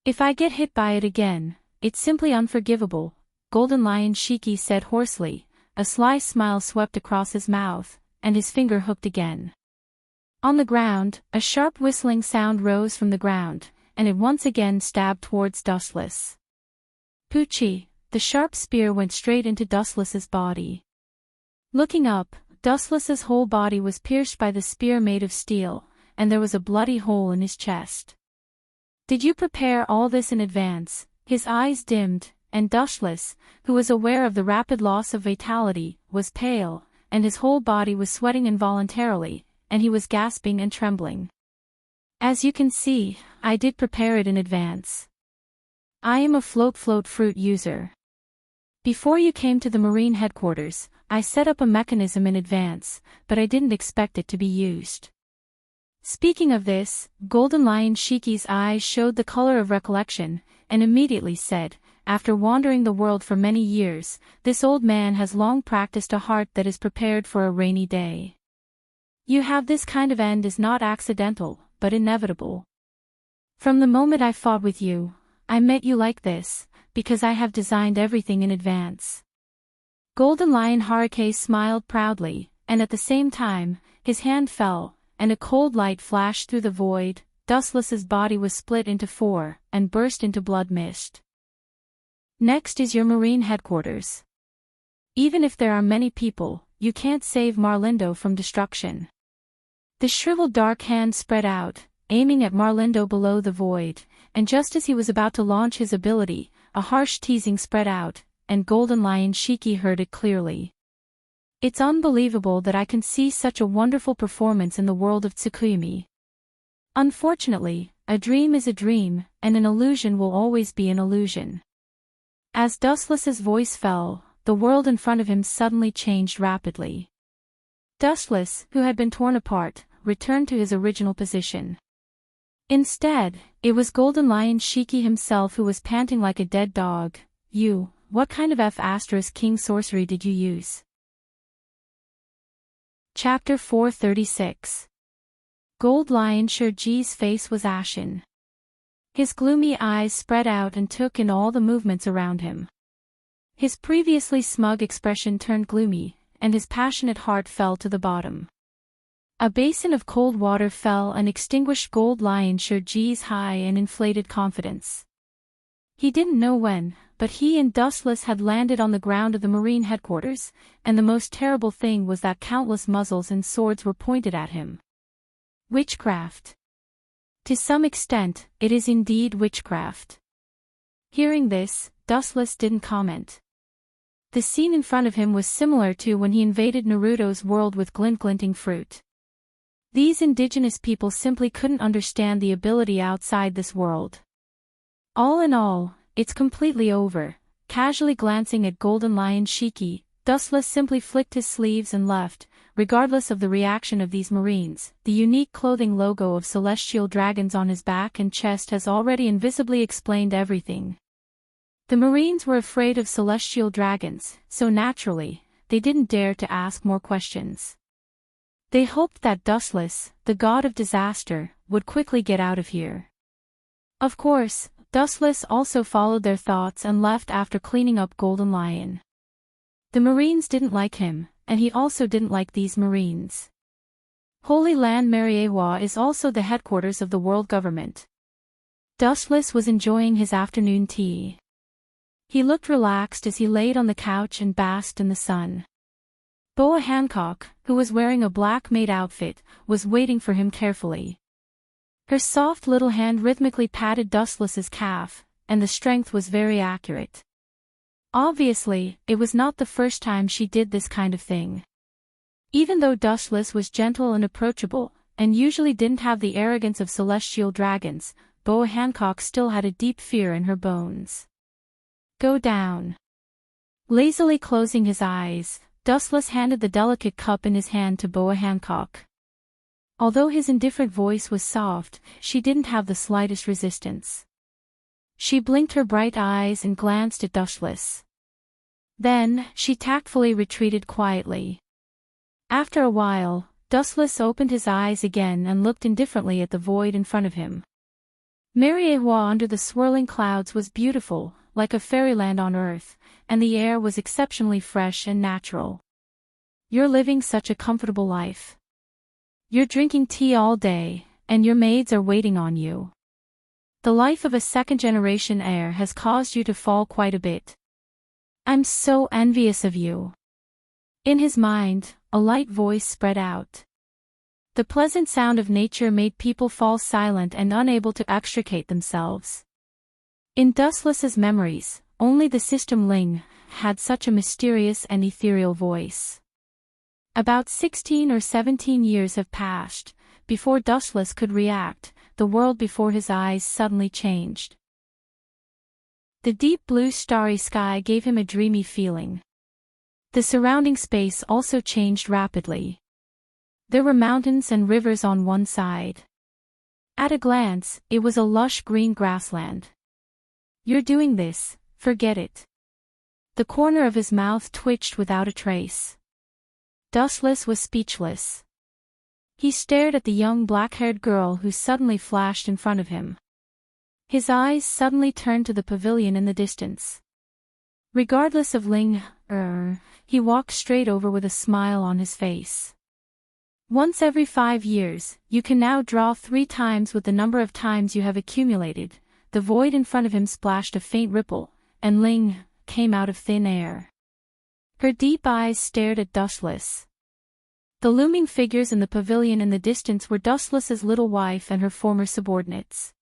If I get hit by it again, it's simply unforgivable," Golden Lion Shiki said hoarsely. A sly smile swept across his mouth, and his finger hooked again. On the ground, a sharp whistling sound rose from the ground, and it once again stabbed towards Dustless. Poochie, the sharp spear went straight into Dustless's body. Looking up, Dustless's whole body was pierced by the spear made of steel, and there was a bloody hole in his chest. "Did you prepare all this in advance?" His eyes dimmed, and Dustless, who was aware of the rapid loss of vitality, was pale, and his whole body was sweating involuntarily, and he was gasping and trembling. "As you can see, I did prepare it in advance. I am a float fruit user. Before you came to the Marine headquarters, I set up a mechanism in advance, but I didn't expect it to be used." Speaking of this, Golden Lion Shiki's eyes showed the color of recollection, and immediately said, "After wandering the world for many years, this old man has long practiced a heart that is prepared for a rainy day. You have this kind of end is not accidental, but inevitable. From the moment I fought with you, I met you like this, because I have designed everything in advance." Golden Lion Haruke smiled proudly, and at the same time, his hand fell, and a cold light flashed through the void. Dustless's body was split into four, and burst into blood mist. Next is your marine headquarters. Even if there are many people, you can't save Marlindo from destruction. The shriveled dark hand spread out, aiming at Marlindo below the void, and just as he was about to launch his ability, a harsh teasing spread out, and Golden Lion Shiki heard it clearly. It's unbelievable that I can see such a wonderful performance in the world of Tsukuyumi. Unfortunately, a dream is a dream, and an illusion will always be an illusion. As Dustless's voice fell, the world in front of him suddenly changed rapidly. Dustless, who had been torn apart, returned to his original position. Instead, it was Golden Lion Shiki himself who was panting like a dead dog. What kind of F***king sorcery did you use? Chapter 436. Gold Lion Shurji's face was ashen. His gloomy eyes spread out and took in all the movements around him. His previously smug expression turned gloomy, and his passionate heart fell to the bottom. A basin of cold water fell and extinguished Gold Lion Shurji's high and inflated confidence. He didn't know when, but he and Dustless had landed on the ground of the Marine headquarters, and the most terrible thing was that countless muzzles and swords were pointed at him. Witchcraft. To some extent, it is indeed witchcraft. Hearing this, Dustless didn't comment. The scene in front of him was similar to when he invaded Naruto's world with glinting fruit. These indigenous people simply couldn't understand the ability outside this world. All in all, it's completely over. Casually glancing at Golden Lion Shiki, Dustless simply flicked his sleeves and left, regardless of the reaction of these Marines. The unique clothing logo of celestial dragons on his back and chest has already invisibly explained everything. The Marines were afraid of celestial dragons, so naturally, they didn't dare to ask more questions. They hoped that Dustless, the god of disaster, would quickly get out of here. Of course, Dustless also followed their thoughts and left after cleaning up Golden Lion. The Marines didn't like him, and he also didn't like these Marines. Holy Land Mariewa is also the headquarters of the world government. Dustless was enjoying his afternoon tea. He looked relaxed as he laid on the couch and basked in the sun. Boa Hancock, who was wearing a black maid outfit, was waiting for him carefully. Her soft little hand rhythmically patted Dustless's calf, and the strength was very accurate. Obviously, it was not the first time she did this kind of thing. Even though Dustless was gentle and approachable, and usually didn't have the arrogance of celestial dragons, Boa Hancock still had a deep fear in her bones. Go down. Lazily closing his eyes, Dustless handed the delicate cup in his hand to Boa Hancock. Although his indifferent voice was soft, she didn't have the slightest resistance. She blinked her bright eyes and glanced at Dustless. Then, she tactfully retreated quietly. After a while, Dustless opened his eyes again and looked indifferently at the void in front of him. Mariewa under the swirling clouds was beautiful, like a fairyland on earth, and the air was exceptionally fresh and natural. You're living such a comfortable life. You're drinking tea all day, and your maids are waiting on you. The life of a second-generation heir has caused you to fall quite a bit. I'm so envious of you. In his mind, a light voice spread out. The pleasant sound of nature made people fall silent and unable to extricate themselves. In Dustless's memories, only the system Ling had such a mysterious and ethereal voice. About 16 or 17 years have passed. Before Dustless could react, the world before his eyes suddenly changed. The deep blue starry sky gave him a dreamy feeling. The surrounding space also changed rapidly. There were mountains and rivers on one side. At a glance, it was a lush green grassland. You're doing this, forget it. The corner of his mouth twitched without a trace. Dustless was speechless. He stared at the young black-haired girl who suddenly flashed in front of him. His eyes suddenly turned to the pavilion in the distance. Regardless of Ling, he walked straight over with a smile on his face. Once every 5 years, you can now draw 3 times with the number of times you have accumulated. The void in front of him splashed a faint ripple, and Ling came out of thin air. Her deep eyes stared at Dustless. The looming figures in the pavilion in the distance were Dustless's little wife and her former subordinates.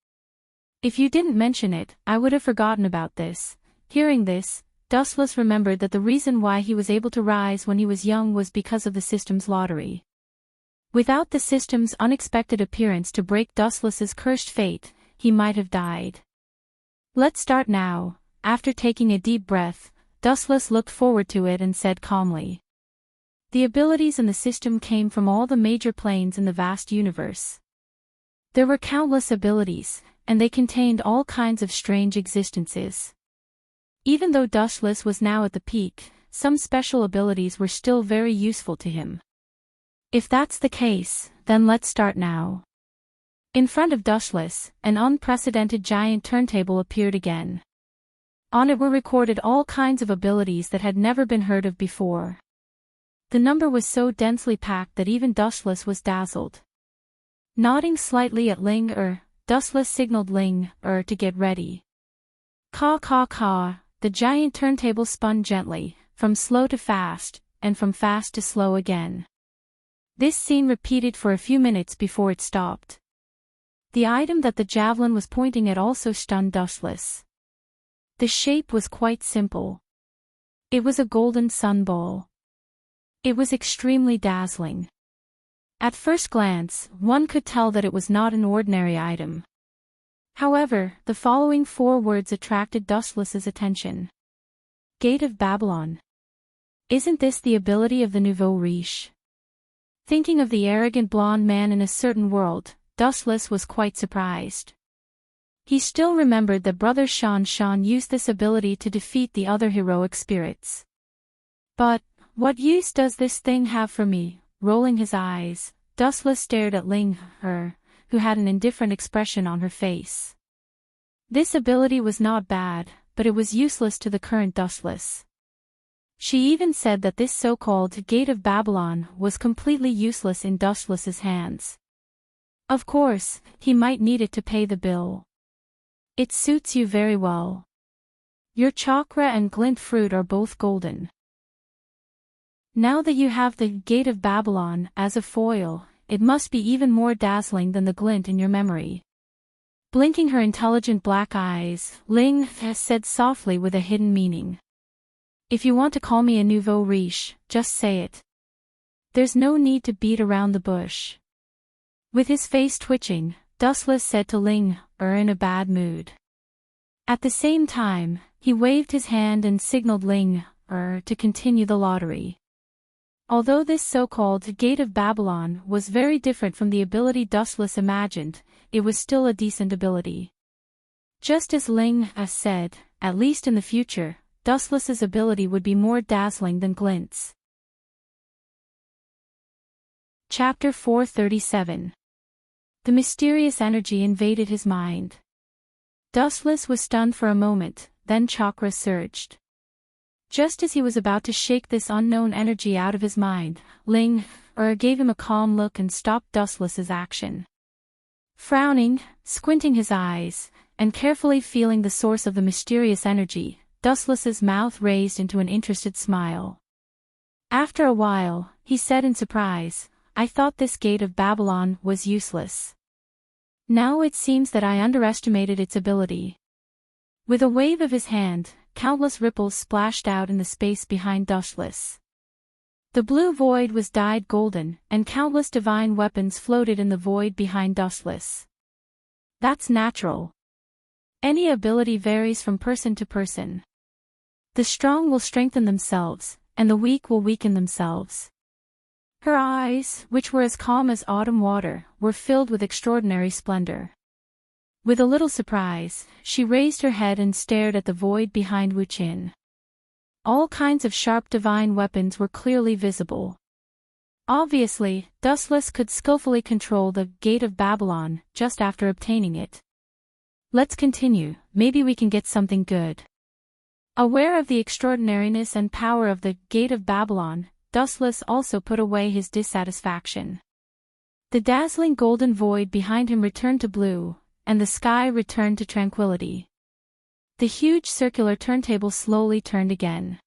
If you didn't mention it, I would have forgotten about this. Hearing this, Dustless remembered that the reason why he was able to rise when he was young was because of the system's lottery. Without the system's unexpected appearance to break Dustless's cursed fate, he might have died. Let's start now. After taking a deep breath, Dustless looked forward to it and said calmly. The abilities in the system came from all the major planes in the vast universe. There were countless abilities, and they contained all kinds of strange existences. Even though Dustless was now at the peak, some special abilities were still very useful to him. If that's the case, then let's start now. In front of Dustless, an unprecedented giant turntable appeared again. On it were recorded all kinds of abilities that had never been heard of before. The number was so densely packed that even Dustless was dazzled. Nodding slightly at Ling Dustless signaled Ling to get ready. Caw caw caw, the giant turntable spun gently, from slow to fast, and from fast to slow again. This scene repeated for a few minutes before it stopped. The item that the javelin was pointing at also stunned Dustless. The shape was quite simple. It was a golden sunball. It was extremely dazzling. At first glance, one could tell that it was not an ordinary item. However, the following 4 words attracted Dustless's attention. Gate of Babylon. Isn't this the ability of the nouveau riche? Thinking of the arrogant blonde man in a certain world, Dustless was quite surprised. He still remembered that Brother Shan used this ability to defeat the other heroic spirits. But, what use does this thing have for me? Rolling his eyes, Dustless stared at Ling who had an indifferent expression on her face. This ability was not bad, but it was useless to the current Dustless. She even said that this so-called Gate of Babylon was completely useless in Dustless's hands. Of course, he might need it to pay the bill. It suits you very well. Your chakra and glint fruit are both golden. Now that you have the Gate of Babylon as a foil, it must be even more dazzling than the glint in your memory. Blinking her intelligent black eyes, Ling said softly with a hidden meaning. If you want to call me a nouveau riche, just say it. There's no need to beat around the bush. With his face twitching, Dustless said to Ling in a bad mood. At the same time, he waved his hand and signaled Ling to continue the lottery. Although this so-called Gate of Babylon was very different from the ability Dustless imagined, it was still a decent ability. Just as Ling said, at least in the future, Dustless's ability would be more dazzling than Glint's. Chapter 437. The mysterious energy invaded his mind. Dustless was stunned for a moment, then chakra surged. Just as he was about to shake this unknown energy out of his mind, Ling gave him a calm look and stopped Dustless's action. Frowning, squinting his eyes, and carefully feeling the source of the mysterious energy, Dustless's mouth raised into an interested smile. After a while, he said in surprise, I thought this Gate of Babylon was useless. Now it seems that I underestimated its ability. With a wave of his hand, countless ripples splashed out in the space behind Dustless. The blue void was dyed golden, and countless divine weapons floated in the void behind Dustless. That's natural. Any ability varies from person to person. The strong will strengthen themselves, and the weak will weaken themselves. Her eyes, which were as calm as autumn water, were filled with extraordinary splendor. With a little surprise, she raised her head and stared at the void behind Wu Qin. All kinds of sharp divine weapons were clearly visible. Obviously, Dustless could skillfully control the Gate of Babylon just after obtaining it. Let's continue, maybe we can get something good. Aware of the extraordinariness and power of the Gate of Babylon, Dustless also put away his dissatisfaction. The dazzling golden void behind him returned to blue, and the sky returned to tranquility. The huge circular turntable slowly turned again.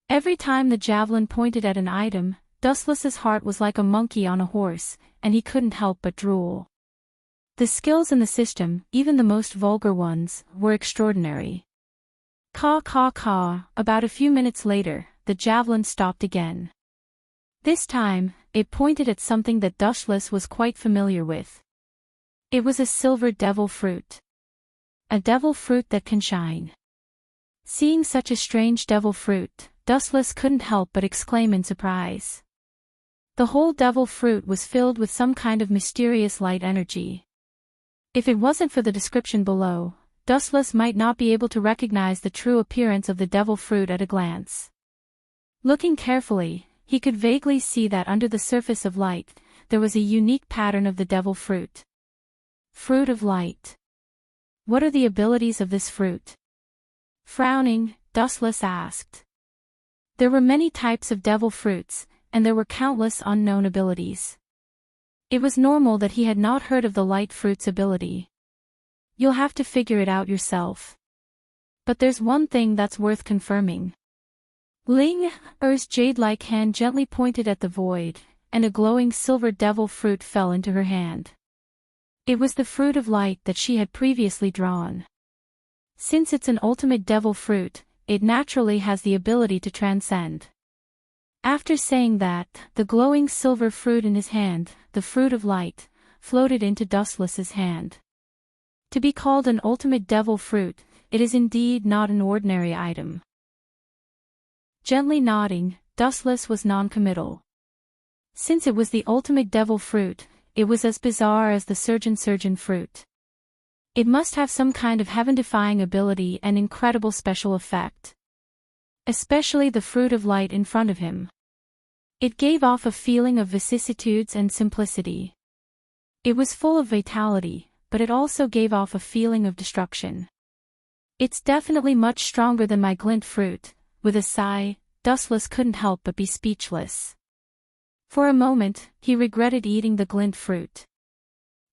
Every time the javelin pointed at an item, Dustless's heart was like a monkey on a horse, and he couldn't help but drool. The skills in the system, even the most vulgar ones, were extraordinary. Caw caw caw, about a few minutes later, the javelin stopped again. This time, it pointed at something that Dustless was quite familiar with. It was a silver devil fruit. A devil fruit that can shine. Seeing such a strange devil fruit, Dustless couldn't help but exclaim in surprise. The whole devil fruit was filled with some kind of mysterious light energy. If it wasn't for the description below, Dustless might not be able to recognize the true appearance of the devil fruit at a glance. Looking carefully, he could vaguely see that under the surface of light, there was a unique pattern of the devil fruit. Fruit of light. What are the abilities of this fruit? Frowning, Dustless asked. There were many types of devil fruits, and there were countless unknown abilities. It was normal that he had not heard of the light fruit's ability. You'll have to figure it out yourself. But there's one thing that's worth confirming. Ling Er's jade-like hand gently pointed at the void, and a glowing silver devil fruit fell into her hand. It was the fruit of light that she had previously drawn. Since it's an ultimate devil fruit, it naturally has the ability to transcend. After saying that, the glowing silver fruit in his hand, the fruit of light, floated into Dustless's hand. To be called an ultimate devil fruit, it is indeed not an ordinary item. Gently nodding, Dustless was non-committal. Since it was the ultimate devil fruit, it was as bizarre as the surgeon fruit. It must have some kind of heaven-defying ability and incredible special effect. Especially the fruit of light in front of him. It gave off a feeling of vicissitudes and simplicity. It was full of vitality, but it also gave off a feeling of destruction. It's definitely much stronger than my glint fruit. With a sigh, Dustless couldn't help but be speechless. For a moment, he regretted eating the glint fruit.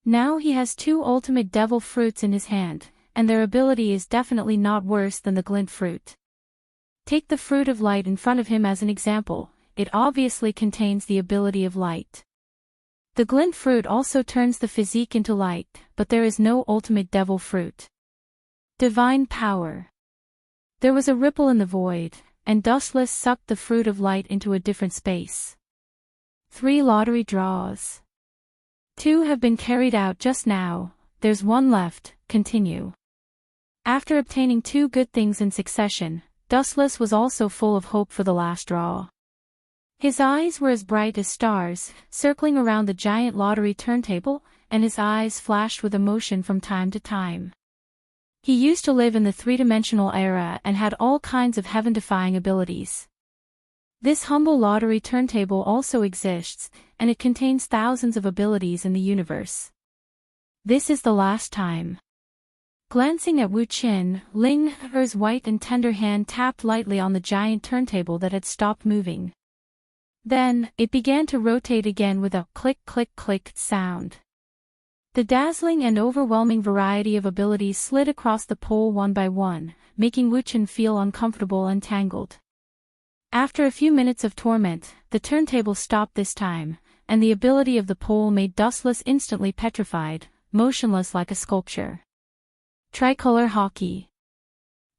Now he has two ultimate devil fruits in his hand, and their ability is definitely not worse than the glint fruit. Take the fruit of light in front of him as an example. It obviously contains the ability of light. The glint fruit also turns the physique into light, but there is no ultimate devil fruit. Divine power. There was a ripple in the void, and Dustless sucked the fruit of light into a different space. 3 lottery draws. 2 have been carried out just now, there's 1 left, continue. After obtaining 2 good things in succession, Dustless was also full of hope for the last draw. His eyes were as bright as stars, circling around the giant lottery turntable, and his eyes flashed with emotion from time to time. He used to live in the 3-dimensional era and had all kinds of heaven-defying abilities. This humble lottery turntable also exists, and it contains thousands of abilities in the universe. This is the last time. Glancing at Wu Qin, Ling Er's white and tender hand tapped lightly on the giant turntable that had stopped moving. Then, it began to rotate again with a click-click-click sound. The dazzling and overwhelming variety of abilities slid across the pole one by one, making Wu Qin feel uncomfortable and tangled. After a few minutes of torment, the turntable stopped this time, and the ability of the pole made Dustless instantly petrified, motionless like a sculpture. Tricolor hockey.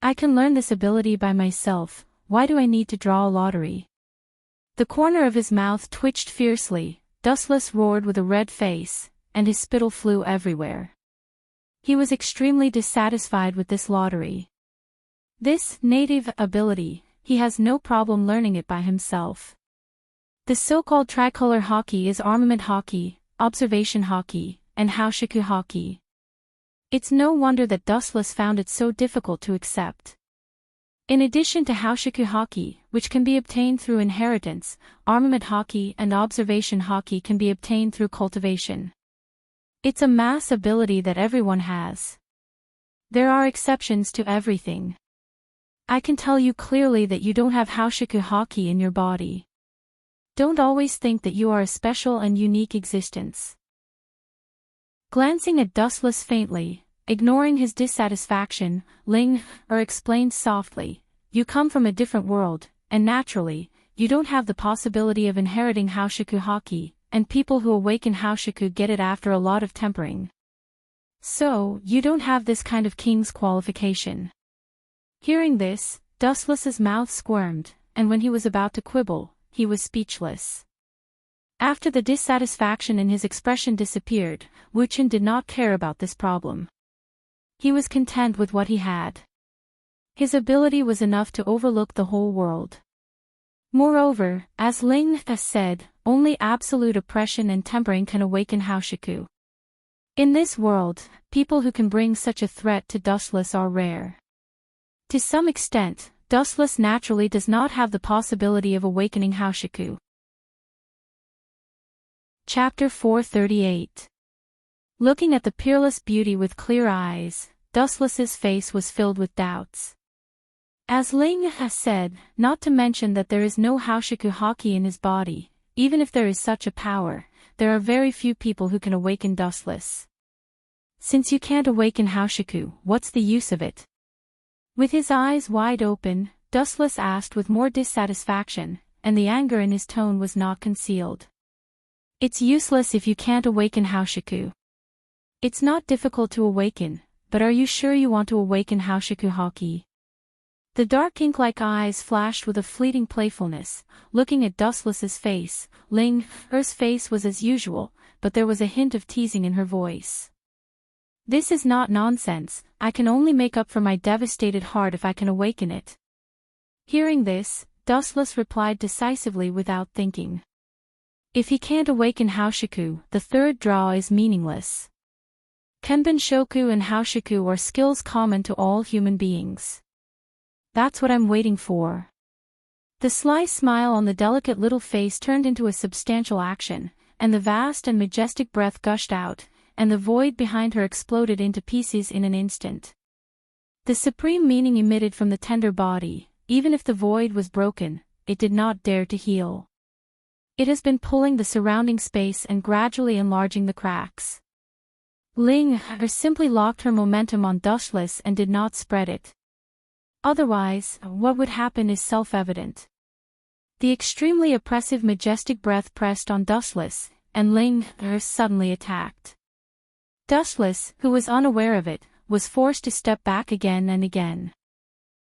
I can learn this ability by myself, why do I need to draw a lottery? The corner of his mouth twitched fiercely, Dustless roared with a red face, and his spittle flew everywhere. He was extremely dissatisfied with this lottery. This native ability, he has no problem learning it by himself. The so-called tricolor hockey is armament hockey, observation hockey, and Haoshiku hockey. It's no wonder that Dustless found it so difficult to accept. In addition to Haoshiku hockey, which can be obtained through inheritance, armament hockey and observation hockey can be obtained through cultivation. It's a mass ability that everyone has. There are exceptions to everything. I can tell you clearly that you don't have Haoshiku hockey in your body. Don't always think that you are a special and unique existence. Glancing at Dustless faintly, ignoring his dissatisfaction, Ling explained softly, "You come from a different world, and naturally, you don't have the possibility of inheriting Haoshiku Haki, and people who awaken Haoshiku get it after a lot of tempering. So, you don't have this kind of king's qualification." Hearing this, Dustless's mouth squirmed, and when he was about to quibble, he was speechless. After the dissatisfaction in his expression disappeared, Wuchen did not care about this problem. He was content with what he had. His ability was enough to overlook the whole world. Moreover, as Ling has said, only absolute oppression and tempering can awaken Haoshiku. In this world, people who can bring such a threat to Dustless are rare. To some extent, Dustless naturally does not have the possibility of awakening Haoshiku. Chapter 438. Looking at the peerless beauty with clear eyes, Dustless's face was filled with doubts. As Ling has said, not to mention that there is no Haoshiku Haki in his body, even if there is such a power, there are very few people who can awaken Dustless. Since you can't awaken Haoshiku, what's the use of it? With his eyes wide open, Dustless asked with more dissatisfaction, and the anger in his tone was not concealed. It's useless if you can't awaken Haoshiku. It's not difficult to awaken, but are you sure you want to awaken Haoshiku Haki? The dark ink-like eyes flashed with a fleeting playfulness, looking at Dustless's face. Ling's face was as usual, but there was a hint of teasing in her voice. "This is not nonsense, I can only make up for my devastated heart if I can awaken it." Hearing this, Dustless replied decisively without thinking. "If he can't awaken Haoshiku, the third draw is meaningless. Kenbun Shoku and Haoshiku are skills common to all human beings. That's what I'm waiting for." The sly smile on the delicate little face turned into a substantial action, and the vast and majestic breath gushed out, and the void behind her exploded into pieces in an instant. The supreme meaning emitted from the tender body, even if the void was broken, it did not dare to heal. It has been pulling the surrounding space and gradually enlarging the cracks. Ling simply locked her momentum on Dustless and did not spread it. Otherwise, what would happen is self-evident. The extremely oppressive majestic breath pressed on Dustless, and Ling suddenly attacked. Dustless, who was unaware of it, was forced to step back again and again.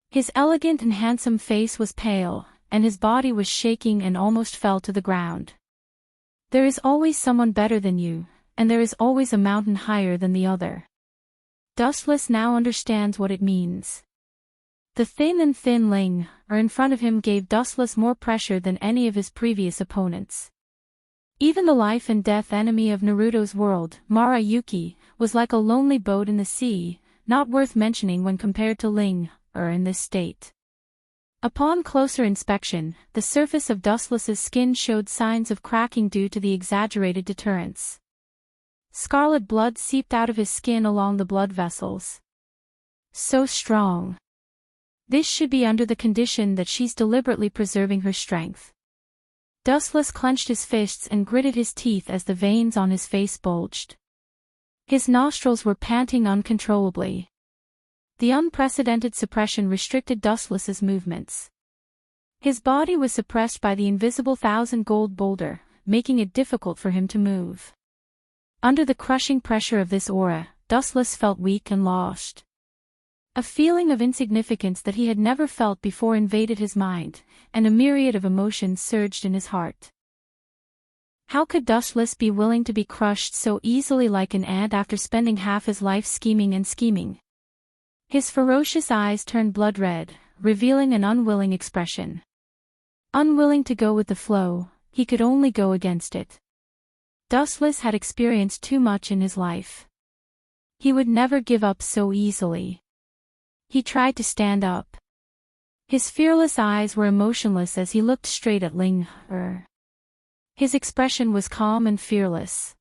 His elegant and handsome face was pale, and his body was shaking and almost fell to the ground. There is always someone better than you, and there is always a mountain higher than the other. Dustless now understands what it means. The thin and thin Ling in front of him gave Dustless more pressure than any of his previous opponents. Even the life and death enemy of Naruto's world, Mara Yuki, was like a lonely boat in the sea, not worth mentioning when compared to Ling in this state. Upon closer inspection, the surface of Dustless's skin showed signs of cracking due to the exaggerated deterrence. Scarlet blood seeped out of his skin along the blood vessels. So strong. This should be under the condition that she's deliberately preserving her strength. Dustless clenched his fists and gritted his teeth as the veins on his face bulged. His nostrils were panting uncontrollably. The unprecedented suppression restricted Dustless's movements. His body was suppressed by the invisible thousand-gold boulder, making it difficult for him to move. Under the crushing pressure of this aura, Dustless felt weak and lost. A feeling of insignificance that he had never felt before invaded his mind, and a myriad of emotions surged in his heart. How could Dustless be willing to be crushed so easily like an ant after spending half his life scheming and scheming? His ferocious eyes turned blood red, revealing an unwilling expression. Unwilling to go with the flow, he could only go against it. Dustless had experienced too much in his life. He would never give up so easily. He tried to stand up. His fearless eyes were emotionless as he looked straight at Ling. His expression was calm and fearless.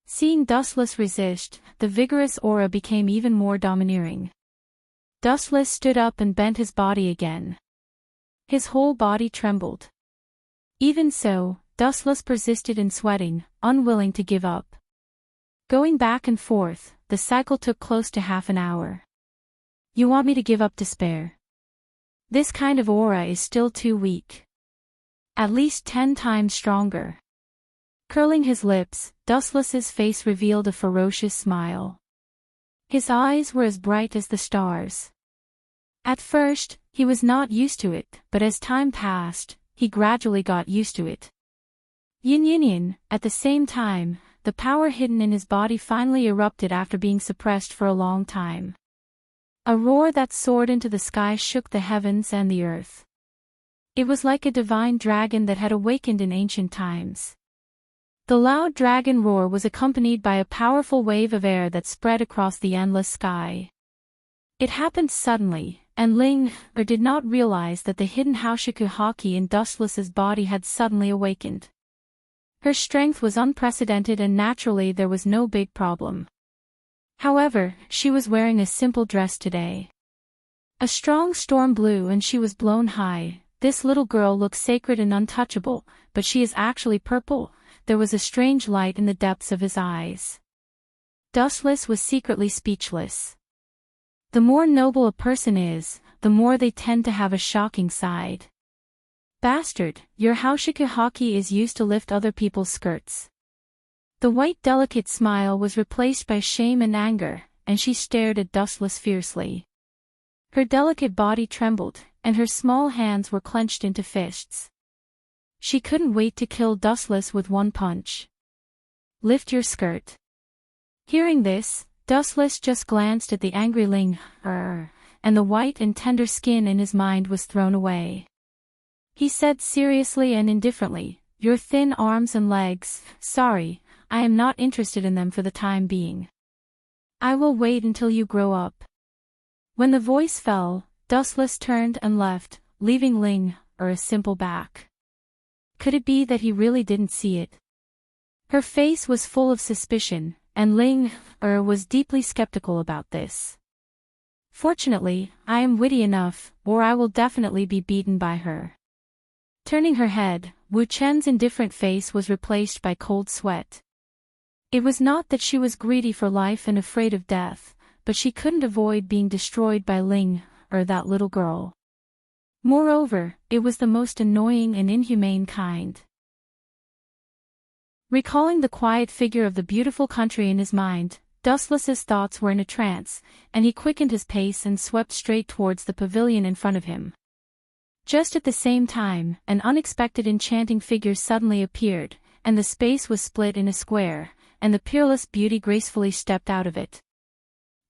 Seeing Dustless resist, the vigorous aura became even more domineering. Dustless stood up and bent his body again. His whole body trembled. Even so, Dustless persisted in sweating, unwilling to give up. Going back and forth, the cycle took close to half an hour. You want me to give up despair? This kind of aura is still too weak. At least 10 times stronger. Curling his lips, Dustless's face revealed a ferocious smile. His eyes were as bright as the stars. At first, he was not used to it, but as time passed, he gradually got used to it. Yin. At the same time, the power hidden in his body finally erupted after being suppressed for a long time. A roar that soared into the sky shook the heavens and the earth. It was like a divine dragon that had awakened in ancient times. The loud dragon roar was accompanied by a powerful wave of air that spread across the endless sky. It happened suddenly, and Ling did not realize that the hidden Haoshiku Haki in Dustless's body had suddenly awakened. Her strength was unprecedented and naturally there was no big problem. However, she was wearing a simple dress today. A strong storm blew and she was blown high. This little girl looks sacred and untouchable, but she is actually purple. There was a strange light in the depths of his eyes. Dustless was secretly speechless. The more noble a person is, the more they tend to have a shocking side. Bastard, your Haoshiku Haki is used to lift other people's skirts. The white delicate smile was replaced by shame and anger, and she stared at Dustless fiercely. Her delicate body trembled, and her small hands were clenched into fists. She couldn't wait to kill Dustless with one punch. Lift your skirt. Hearing this, Dustless just glanced at the angry Ling, and the white and tender skin in his mind was thrown away. He said seriously and indifferently, "Your thin arms and legs, sorry, I am not interested in them for the time being. I will wait until you grow up." When the voice fell, Dustless turned and left, leaving Ling, a simple back. Could it be that he really didn't see it? Her face was full of suspicion, and Ling, was deeply skeptical about this. Fortunately, I am witty enough, or I will definitely be beaten by her. Turning her head, Wu Chen's indifferent face was replaced by cold sweat. It was not that she was greedy for life and afraid of death, but she couldn't avoid being destroyed by Ling, that little girl. Moreover, it was the most annoying and inhumane kind. Recalling the quiet figure of the beautiful country in his mind, Dustless's thoughts were in a trance, and he quickened his pace and swept straight towards the pavilion in front of him. Just at the same time, an unexpected enchanting figure suddenly appeared, and the space was split in a square, and the peerless beauty gracefully stepped out of it.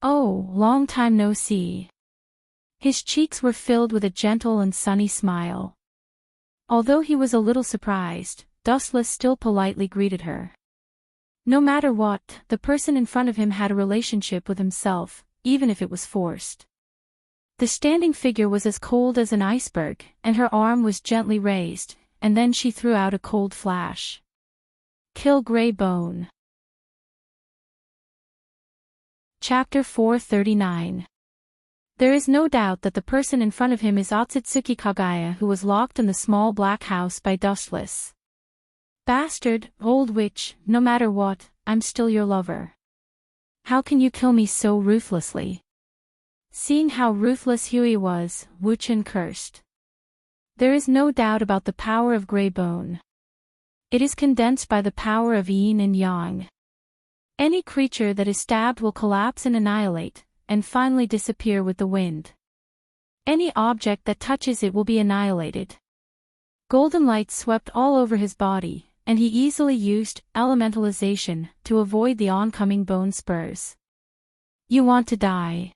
"Oh, long time no see." His cheeks were filled with a gentle and sunny smile. Although he was a little surprised, Dustless still politely greeted her. No matter what, the person in front of him had a relationship with himself, even if it was forced. The standing figure was as cold as an iceberg, and her arm was gently raised, and then she threw out a cold flash. Kill Grey Bone. Chapter 439. There is no doubt that the person in front of him is Otsutsuki Kagaya, who was locked in the small black house by Dustless. "Bastard, old witch, no matter what, I'm still your lover. How can you kill me so ruthlessly?" Seeing how ruthless Huey was, Wu Chen cursed. There is no doubt about the power of Grey Bone. It is condensed by the power of yin and yang. Any creature that is stabbed will collapse and annihilate, and finally disappear with the wind. Any object that touches it will be annihilated. Golden light swept all over his body, and he easily used elementalization to avoid the oncoming bone spurs. "You want to die."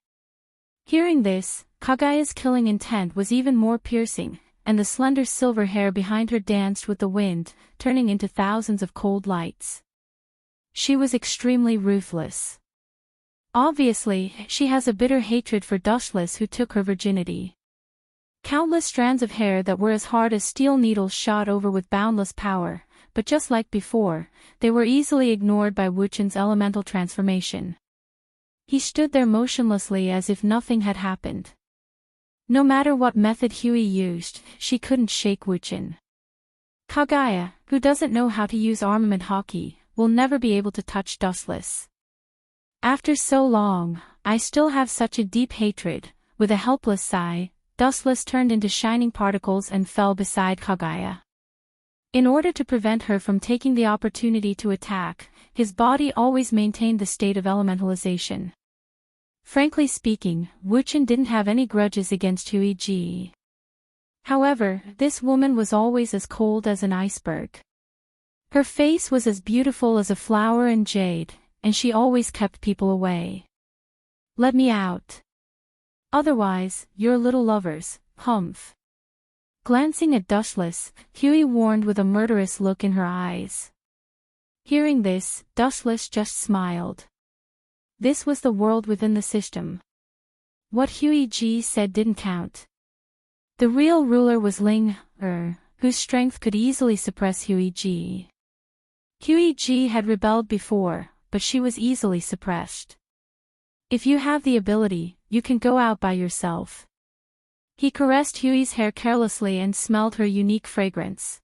Hearing this, Kagaya's killing intent was even more piercing, and the slender silver hair behind her danced with the wind, turning into thousands of cold lights. She was extremely ruthless. Obviously, she has a bitter hatred for Dustless who took her virginity. Countless strands of hair that were as hard as steel needles shot over with boundless power, but just like before, they were easily ignored by Wu Chen's elemental transformation. He stood there motionlessly as if nothing had happened. No matter what method Huey used, she couldn't shake Wu Chen. Kaguya, who doesn't know how to use armament hockey, will never be able to touch Dustless. After so long, I still have such a deep hatred." With a helpless sigh, Dustless turned into shining particles and fell beside Kaguya. In order to prevent her from taking the opportunity to attack, his body always maintained the state of elementalization. Frankly speaking, Wuchen didn't have any grudges against Huiji. However, this woman was always as cold as an iceberg. Her face was as beautiful as a flower in jade, and she always kept people away. "Let me out. Otherwise, you're little lovers, humph." Glancing at Dustless, Huey warned with a murderous look in her eyes. Hearing this, Dustless just smiled. This was the world within the system. What Huiji said didn't count. The real ruler was Ling, whose strength could easily suppress Huiji. Huiji had rebelled before, but she was easily suppressed. "If you have the ability, you can go out by yourself." He caressed Huey's hair carelessly and smelled her unique fragrance.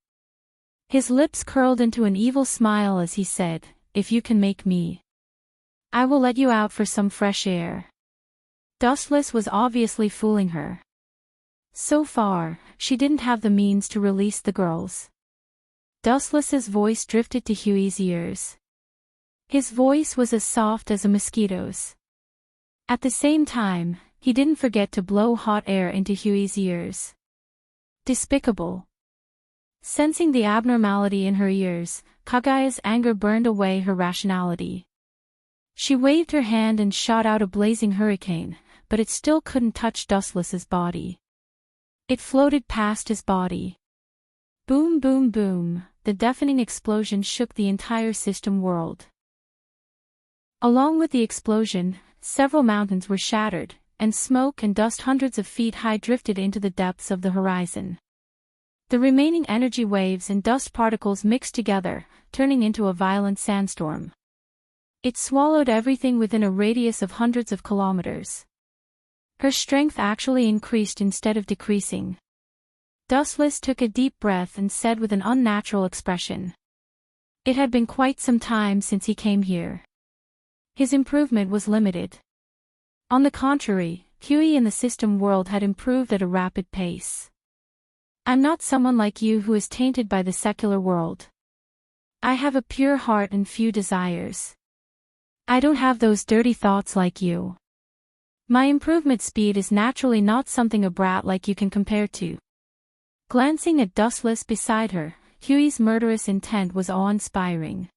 His lips curled into an evil smile as he said, "If you can make me, I will let you out for some fresh air." Dustless was obviously fooling her. So far, she didn't have the means to release the girls. Dustless's voice drifted to Huey's ears. His voice was as soft as a mosquito's. At the same time, he didn't forget to blow hot air into Huey's ears. Despicable. Sensing the abnormality in her ears, Kaguya's anger burned away her rationality. She waved her hand and shot out a blazing hurricane, but it still couldn't touch Dustless's body. It floated past his body. Boom, boom, boom, the deafening explosion shook the entire system world. Along with the explosion, several mountains were shattered, and smoke and dust hundreds of feet high drifted into the depths of the horizon. The remaining energy waves and dust particles mixed together, turning into a violent sandstorm. It swallowed everything within a radius of hundreds of kilometers. Her strength actually increased instead of decreasing. Dustless took a deep breath and said with an unnatural expression, "It had been quite some time since he came here." His improvement was limited. On the contrary, Huey in the system world had improved at a rapid pace. "I'm not someone like you who is tainted by the secular world. I have a pure heart and few desires. I don't have those dirty thoughts like you. My improvement speed is naturally not something a brat like you can compare to." Glancing at Dustless beside her, Huey's murderous intent was awe-inspiring.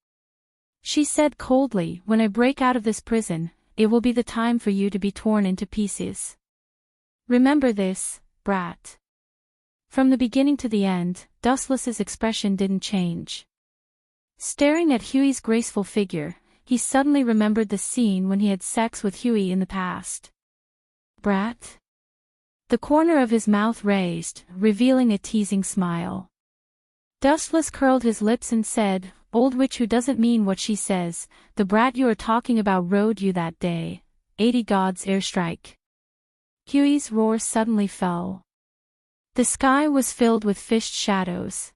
She said coldly, "When I break out of this prison, it will be the time for you to be torn into pieces. Remember this, brat." From the beginning to the end, Dustless's expression didn't change. Staring at Huey's graceful figure, he suddenly remembered the scene when he had sex with Huey in the past. "Brat?" The corner of his mouth raised, revealing a teasing smile. Dustless curled his lips and said, "Old witch who doesn't mean what she says, the brat you are talking about rode you that day. 80 gods airstrike." Huey's roar suddenly fell. The sky was filled with fished shadows.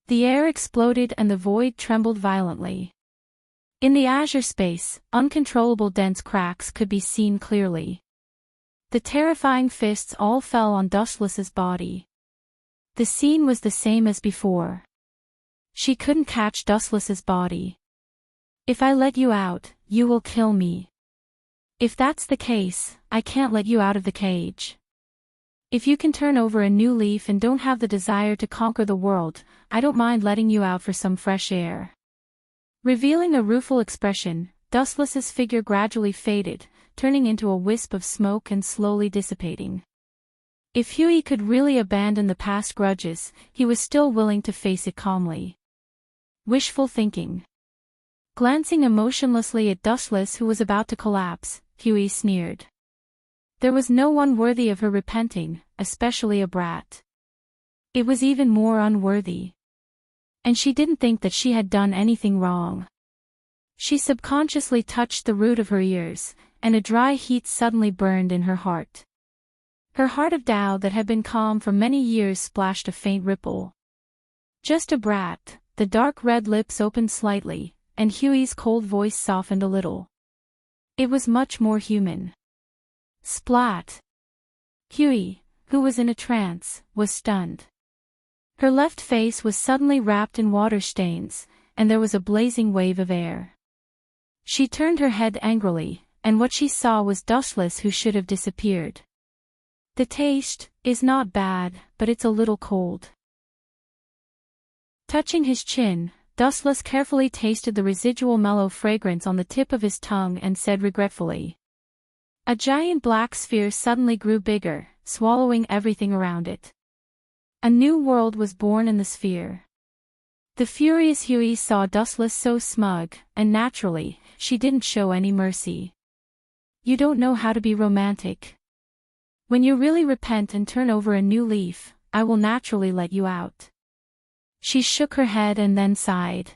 The air exploded and the void trembled violently. In the azure space, uncontrollable dense cracks could be seen clearly. The terrifying fists all fell on Dustless's body. The scene was the same as before. She couldn't catch Dustless's body. "If I let you out, you will kill me. If that's the case, I can't let you out of the cage. If you can turn over a new leaf and don't have the desire to conquer the world, I don't mind letting you out for some fresh air." Revealing a rueful expression, Dustless's figure gradually faded, turning into a wisp of smoke and slowly dissipating. If Huey could really abandon the past grudges, he was still willing to face it calmly. Wishful thinking. Glancing emotionlessly at Dustless who was about to collapse, Huey sneered. There was no one worthy of her repenting, especially a brat. It was even more unworthy. And she didn't think that she had done anything wrong. She subconsciously touched the root of her ears, and a dry heat suddenly burned in her heart. Her heart of Tao that had been calm for many years splashed a faint ripple. Just a brat. The dark red lips opened slightly, and Huey's cold voice softened a little. It was much more human. Splat. Huey, who was in a trance, was stunned. Her left face was suddenly wrapped in water stains, and there was a blazing wave of air. She turned her head angrily, and what she saw was Dustless, who should have disappeared. The taste is not bad, but it's a little cold. Touching his chin, Dustless carefully tasted the residual mellow fragrance on the tip of his tongue and said regretfully. A giant black sphere suddenly grew bigger, swallowing everything around it. A new world was born in the sphere. The furious Huey saw Dustless so smug, and naturally, she didn't show any mercy. You don't know how to be romantic. When you really repent and turn over a new leaf, I will naturally let you out. She shook her head and then sighed.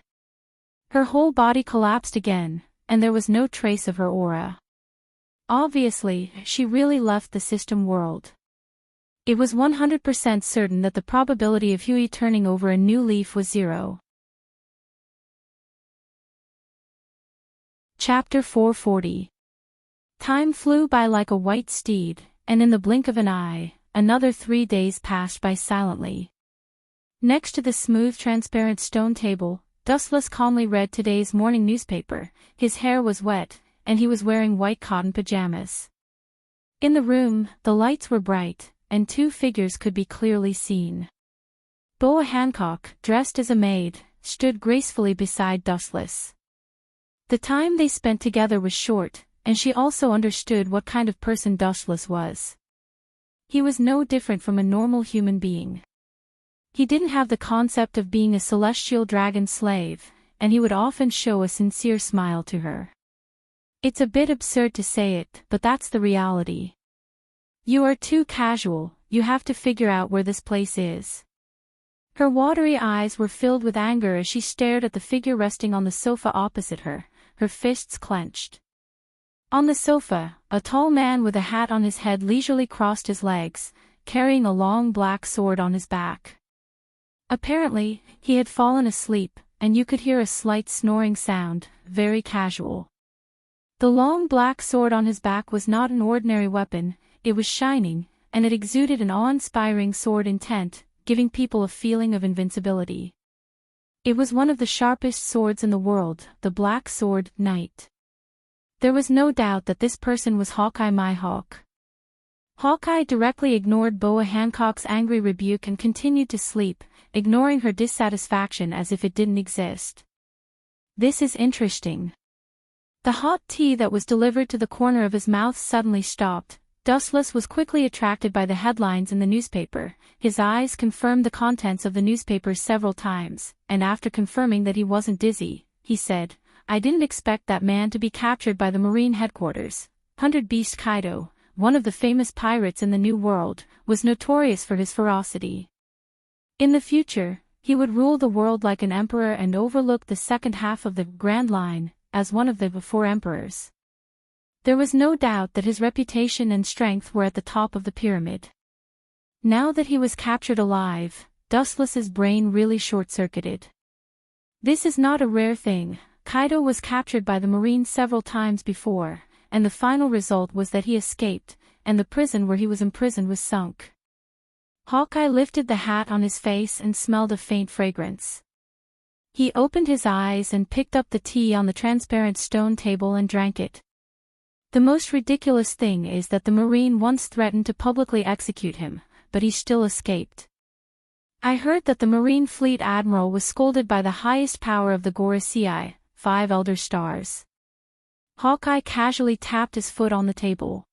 Her whole body collapsed again, and there was no trace of her aura. Obviously, she really left the system world. It was 100% certain that the probability of Huey turning over a new leaf was 0. Chapter 440. Time flew by like a white steed, and in the blink of an eye, another 3 days passed by silently. Next to the smooth transparent stone table, Dustless calmly read today's morning newspaper. His hair was wet, and he was wearing white cotton pajamas. In the room, the lights were bright, and 2 figures could be clearly seen. Boa Hancock, dressed as a maid, stood gracefully beside Dustless. The time they spent together was short, and she also understood what kind of person Dustless was. He was no different from a normal human being. He didn't have the concept of being a celestial dragon slave, and he would often show a sincere smile to her. It's a bit absurd to say it, but that's the reality. You are too casual, you have to figure out where this place is. Her watery eyes were filled with anger as she stared at the figure resting on the sofa opposite her, her fists clenched. On the sofa, a tall man with a hat on his head leisurely crossed his legs, carrying a long black sword on his back. Apparently, he had fallen asleep, and you could hear a slight snoring sound, very casual. The long black sword on his back was not an ordinary weapon, it was shining, and it exuded an awe-inspiring sword intent, giving people a feeling of invincibility. It was one of the sharpest swords in the world, the Black Sword Knight. There was no doubt that this person was Hawkeye Myhawk. Hawkeye directly ignored Boa Hancock's angry rebuke and continued to sleep, ignoring her dissatisfaction as if it didn't exist. This is interesting. The hot tea that was delivered to the corner of his mouth suddenly stopped. Dustless was quickly attracted by the headlines in the newspaper. His eyes confirmed the contents of the newspaper several times, and after confirming that he wasn't dizzy, he said, I didn't expect that man to be captured by the Marine headquarters. 100 Beast Kaido, one of the famous pirates in the New World, was notorious for his ferocity. In the future, he would rule the world like an emperor and overlook the second half of the Grand Line, as one of the 4 emperors. There was no doubt that his reputation and strength were at the top of the pyramid. Now that he was captured alive, Dustless's brain really short-circuited. This is not a rare thing. Kaido was captured by the Marines several times before, and the final result was that he escaped, and the prison where he was imprisoned was sunk. Hawkeye lifted the hat on his face and smelled a faint fragrance. He opened his eyes and picked up the tea on the transparent stone table and drank it. The most ridiculous thing is that the Marine once threatened to publicly execute him, but he still escaped. I heard that the Marine Fleet Admiral was scolded by the highest power of the Gorosei, 5 Elder Stars. Hawkeye casually tapped his foot on the table.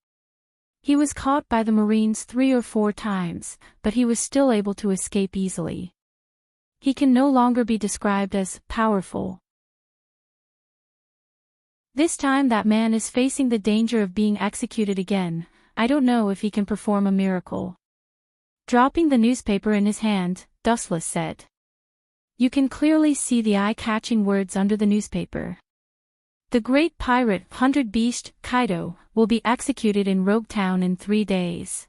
He was caught by the Marines 3 or 4 times, but he was still able to escape easily. He can no longer be described as powerful. This time that man is facing the danger of being executed again. I don't know if he can perform a miracle. Dropping the newspaper in his hand, Dustless said. You can clearly see the eye-catching words under the newspaper. The great pirate 100 Beast, Kaido, will be executed in Rogue Town in 3 days.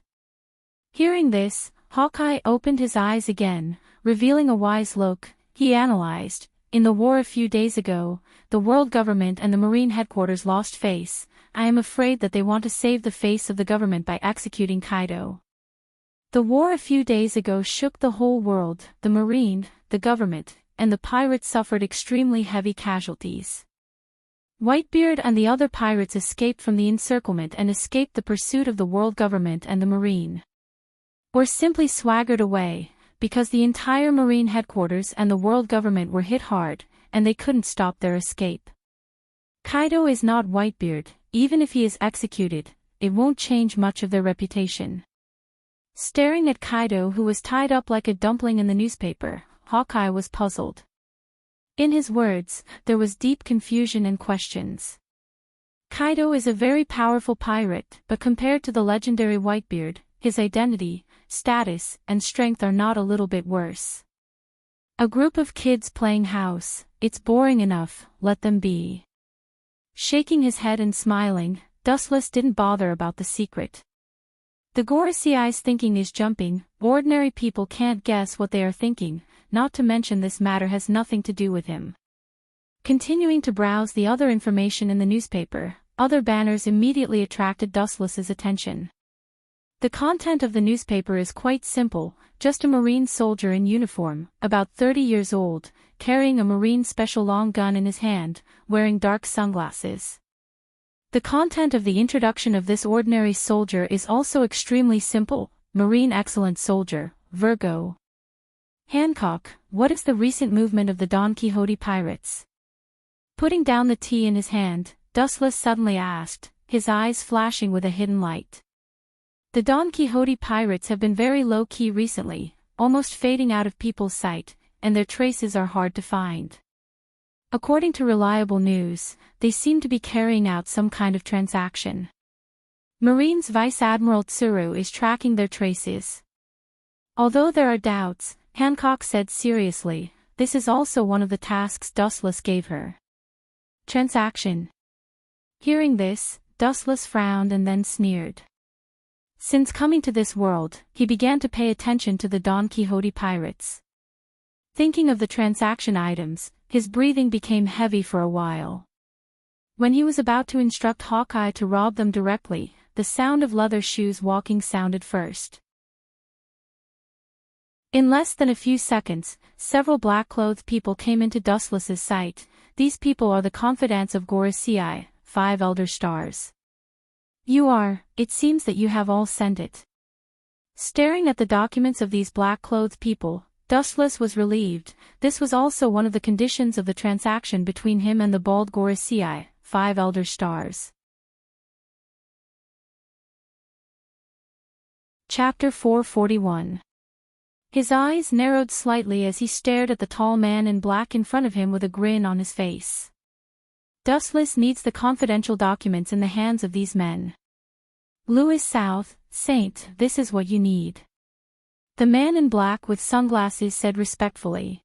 Hearing this, Hawkeye opened his eyes again, revealing a wise look. He analyzed. In the war a few days ago, the world government and the Marine headquarters lost face. I am afraid that they want to save the face of the government by executing Kaido. The war a few days ago shook the whole world. The Marine, the government, and the pirates suffered extremely heavy casualties. Whitebeard and the other pirates escaped from the encirclement and escaped the pursuit of the world government and the Marine. Or simply swaggered away, because the entire Marine headquarters and the world government were hit hard, and they couldn't stop their escape. Kaido is not Whitebeard. Even if he is executed, it won't change much of their reputation. Staring at Kaido, who was tied up like a dumpling in the newspaper, Hawkeye was puzzled. In his words, there was deep confusion and questions. Kaido is a very powerful pirate, but compared to the legendary Whitebeard, his identity, status, and strength are not a little bit worse. A group of kids playing house, it's boring enough, let them be. Shaking his head and smiling, Dustless didn't bother about the secret. The Gorosei's thinking is jumping. Ordinary people can't guess what they are thinking, not to mention this matter has nothing to do with him. Continuing to browse the other information in the newspaper, other banners immediately attracted Dustless's attention. The content of the newspaper is quite simple, just a Marine soldier in uniform, about 30 years old, carrying a Marine special long gun in his hand, wearing dark sunglasses. The content of the introduction of this ordinary soldier is also extremely simple: Marine excellent soldier, Virgo. Hancock, what is the recent movement of the Don Quixote pirates? Putting down the tea in his hand, Dustless suddenly asked, his eyes flashing with a hidden light. The Don Quixote pirates have been very low-key recently, almost fading out of people's sight, and their traces are hard to find. According to reliable news, they seem to be carrying out some kind of transaction. Marines Vice Admiral Tsuru is tracking their traces. Although there are doubts, Hancock said seriously, this is also one of the tasks Dustless gave her. Transaction. Hearing this, Dustless frowned and then sneered. Since coming to this world, he began to pay attention to the Don Quixote pirates. Thinking of the transaction items, his breathing became heavy for a while. When he was about to instruct Hawkeye to rob them directly, the sound of leather shoes walking sounded first. In less than a few seconds, several black-clothed people came into Dustless's sight. These people are the confidants of Gorosei, 5 elder stars. It seems that you have all sent it. Staring at the documents of these black-clothed people, Dustless was relieved. This was also one of the conditions of the transaction between him and the bald Gorosei, 5 elder stars. Chapter 441. His eyes narrowed slightly as he stared at the tall man in black in front of him with a grin on his face. Dustless needs the confidential documents in the hands of these men. Louis South, Saint, this is what you need. The man in black with sunglasses said respectfully.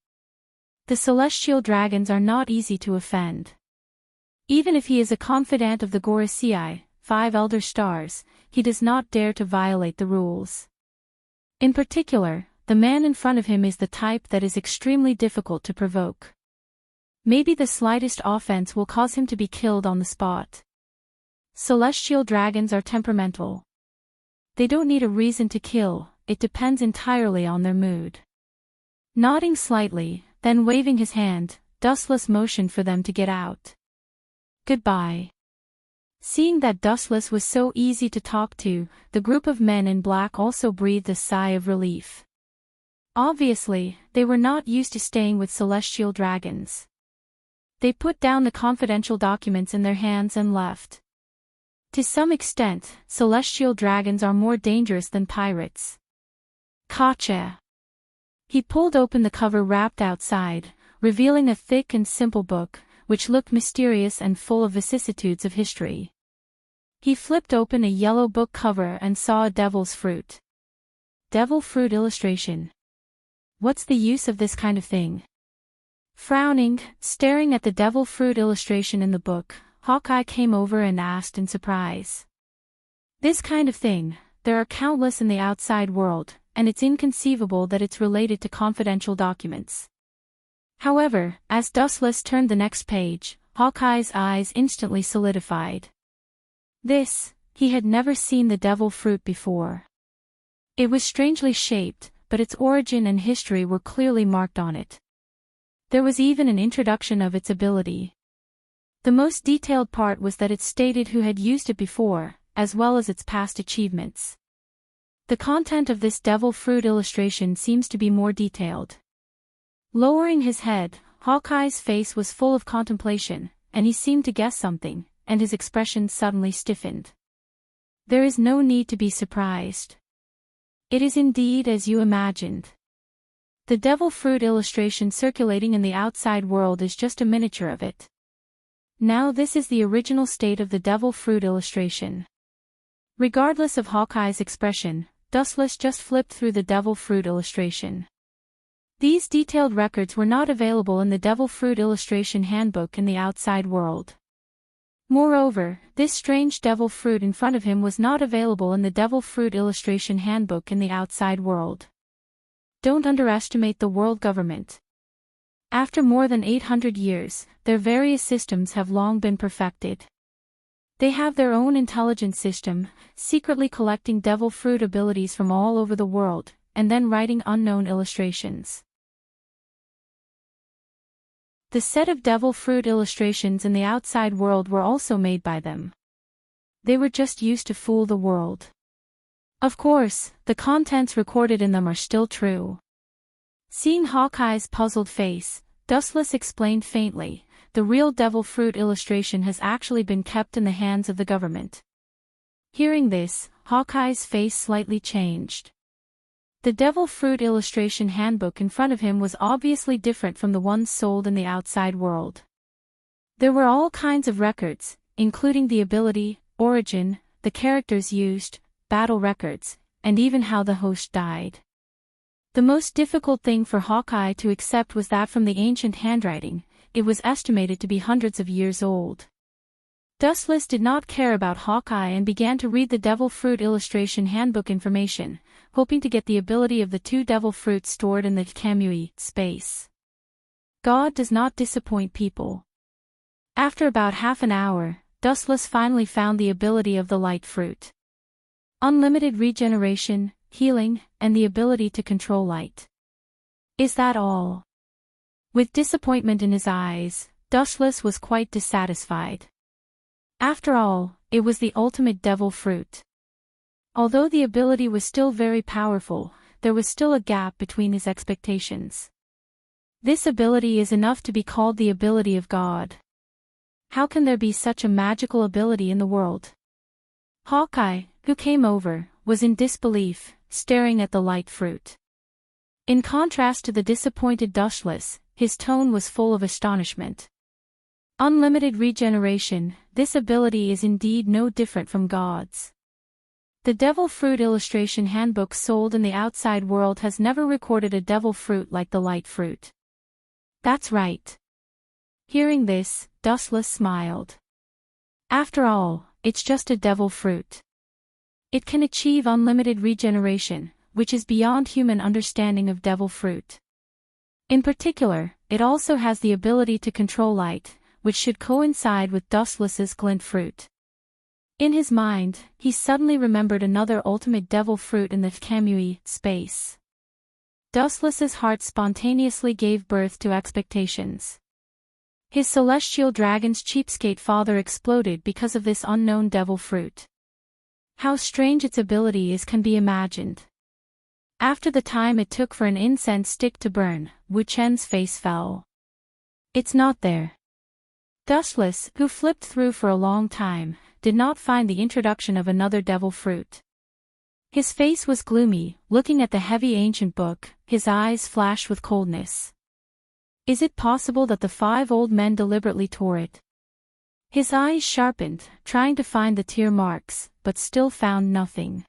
The celestial dragons are not easy to offend. Even if he is a confidant of the Gorosei, 5 elder stars, he does not dare to violate the rules. In particular, the man in front of him is the type that is extremely difficult to provoke. Maybe the slightest offense will cause him to be killed on the spot. Celestial dragons are temperamental. They don't need a reason to kill, it depends entirely on their mood. Nodding slightly, then waving his hand, Dustless motioned for them to get out. Goodbye. Seeing that Dustless was so easy to talk to, the group of men in black also breathed a sigh of relief. Obviously, they were not used to staying with celestial dragons. They put down the confidential documents in their hands and left. To some extent, celestial dragons are more dangerous than pirates. Gotcha. He pulled open the cover wrapped outside, revealing a thick and simple book, which looked mysterious and full of vicissitudes of history. He flipped open a yellow book cover and saw a devil's fruit. Devil fruit illustration. What's the use of this kind of thing? Frowning, staring at the devil fruit illustration in the book, Hawkeye came over and asked in surprise. This kind of thing, there are countless in the outside world, and it's inconceivable that it's related to confidential documents. However, as Dustless turned the next page, Hawkeye's eyes instantly solidified. He had never seen the devil fruit before. It was strangely shaped, but its origin and history were clearly marked on it. There was even an introduction of its ability. The most detailed part was that it stated who had used it before, as well as its past achievements. The content of this devil fruit illustration seems to be more detailed. Lowering his head, Hawkeye's face was full of contemplation, and he seemed to guess something, and his expression suddenly stiffened. There is no need to be surprised. It is indeed as you imagined. The devil fruit illustration circulating in the outside world is just a miniature of it. Now this is the original state of the devil fruit illustration. Regardless of Hawkeye's expression, Dustless just flipped through the devil fruit illustration. These detailed records were not available in the devil fruit illustration handbook in the outside world. Moreover, this strange devil fruit in front of him was not available in the devil fruit illustration handbook in the outside world. Don't underestimate the world government. After more than 800 years, their various systems have long been perfected. They have their own intelligence system, secretly collecting devil fruit abilities from all over the world, and then writing unknown illustrations. The set of devil fruit illustrations in the outside world were also made by them. They were just used to fool the world. Of course, the contents recorded in them are still true. Seeing Hawkeye's puzzled face, Dustless explained faintly, the real devil fruit illustration has actually been kept in the hands of the government. Hearing this, Hawkeye's face slightly changed. The devil fruit illustration handbook in front of him was obviously different from the ones sold in the outside world. There were all kinds of records, including the ability, origin, the characters used, battle records, and even how the host died. The most difficult thing for Hawkeye to accept was that from the ancient handwriting, it was estimated to be hundreds of years old. Dustless did not care about Hawkeye and began to read the devil fruit illustration handbook information, hoping to get the ability of the 2 devil fruits stored in the Kamui space. God does not disappoint people. After about half an hour, Dustless finally found the ability of the light fruit. Unlimited regeneration, healing, and the ability to control light. Is that all? With disappointment in his eyes, Dustless was quite dissatisfied. After all, it was the ultimate devil fruit. Although the ability was still very powerful, there was still a gap between his expectations. This ability is enough to be called the ability of God. How can there be such a magical ability in the world? Hawkeye, who came over, was in disbelief, staring at the light fruit. In contrast to the disappointed Dustless, his tone was full of astonishment. Unlimited regeneration, this ability is indeed no different from God's. The devil fruit illustration handbook sold in the outside world has never recorded a devil fruit like the light fruit. That's right. Hearing this, Dustless smiled. After all, it's just a devil fruit. It can achieve unlimited regeneration, which is beyond human understanding of devil fruit. In particular, it also has the ability to control light, which should coincide with Dustless's glint fruit. In his mind, he suddenly remembered another ultimate devil fruit in the Kamui space. Dustless's heart spontaneously gave birth to expectations. His celestial dragon's cheapskate father exploded because of this unknown devil fruit. How strange its ability is can be imagined. After the time it took for an incense stick to burn, Wu Chen's face fell. It's not there. Dustless, who flipped through for a long time, did not find the introduction of another devil fruit. His face was gloomy, looking at the heavy ancient book, his eyes flashed with coldness. Is it possible that the 5 old men deliberately tore it? His eyes sharpened, trying to find the tear marks, but still found nothing.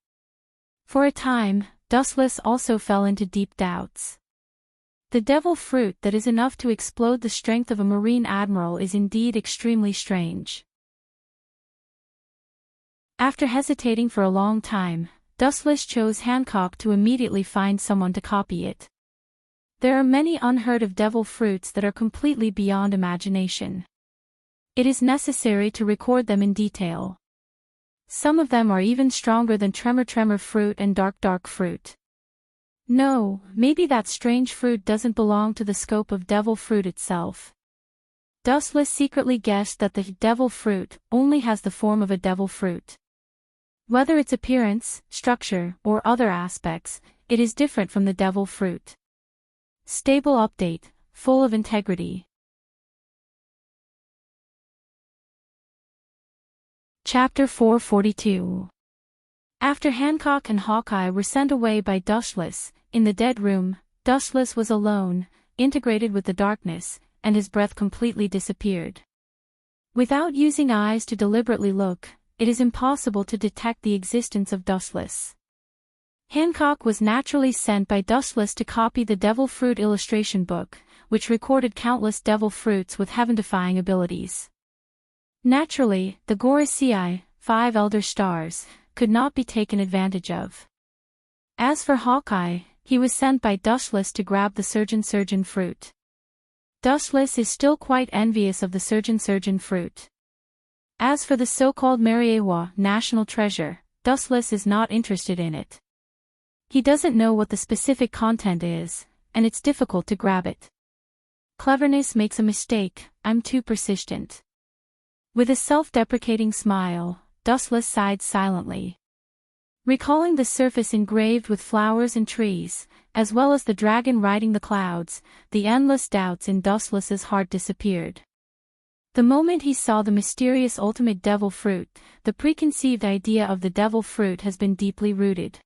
For a time, Dustless also fell into deep doubts. The devil fruit that is enough to explode the strength of a marine admiral is indeed extremely strange. After hesitating for a long time, Dustless chose Hancock to immediately find someone to copy it. There are many unheard of devil fruits that are completely beyond imagination. It is necessary to record them in detail. Some of them are even stronger than tremor fruit and dark fruit. No, maybe that strange fruit doesn't belong to the scope of devil fruit itself. Dustless secretly guessed that the devil fruit only has the form of a devil fruit. Whether its appearance, structure, or other aspects, it is different from the devil fruit. Stable update, full of integrity. Chapter 442. After Hancock and Hawkeye were sent away by Dustless, in the dead room, Dustless was alone, integrated with the darkness, and his breath completely disappeared. Without using eyes to deliberately look, it is impossible to detect the existence of Dustless. Hancock was naturally sent by Dustless to copy the Devil Fruit illustration book, which recorded countless devil fruits with heaven-defying abilities. Naturally, the Gorosei, 5 elder stars, could not be taken advantage of. As for Hawkeye, he was sent by Dustless to grab the surgeon fruit. Dustless is still quite envious of the surgeon fruit. As for the so-called Mariewa national treasure, Dustless is not interested in it. He doesn't know what the specific content is, and it's difficult to grab it. Cleverness makes a mistake, I'm too persistent. With a self-deprecating smile, Dustless sighed silently. Recalling the surface engraved with flowers and trees, as well as the dragon riding the clouds, the endless doubts in Dustless's heart disappeared. The moment he saw the mysterious ultimate devil fruit, the preconceived idea of the devil fruit has been deeply rooted.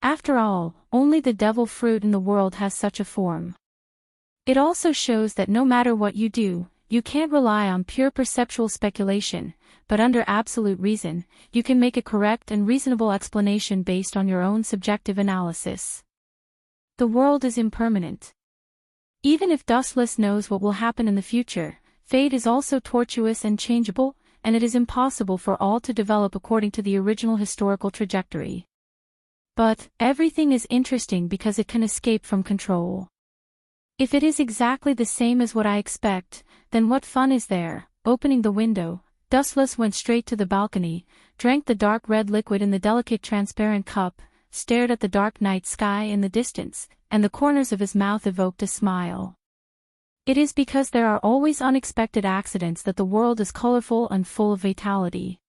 After all, only the devil fruit in the world has such a form. It also shows that no matter what you do, you can't rely on pure perceptual speculation, but under absolute reason, you can make a correct and reasonable explanation based on your own subjective analysis. The world is impermanent. Even if Dustless knows what will happen in the future, fate is also tortuous and changeable, and it is impossible for all to develop according to the original historical trajectory. But, everything is interesting because it can escape from control. If it is exactly the same as what I expect, then what fun is there? Opening the window, Dustless went straight to the balcony, drank the dark red liquid in the delicate transparent cup, stared at the dark night sky in the distance, and the corners of his mouth evoked a smile. It is because there are always unexpected accidents that the world is colorful and full of vitality.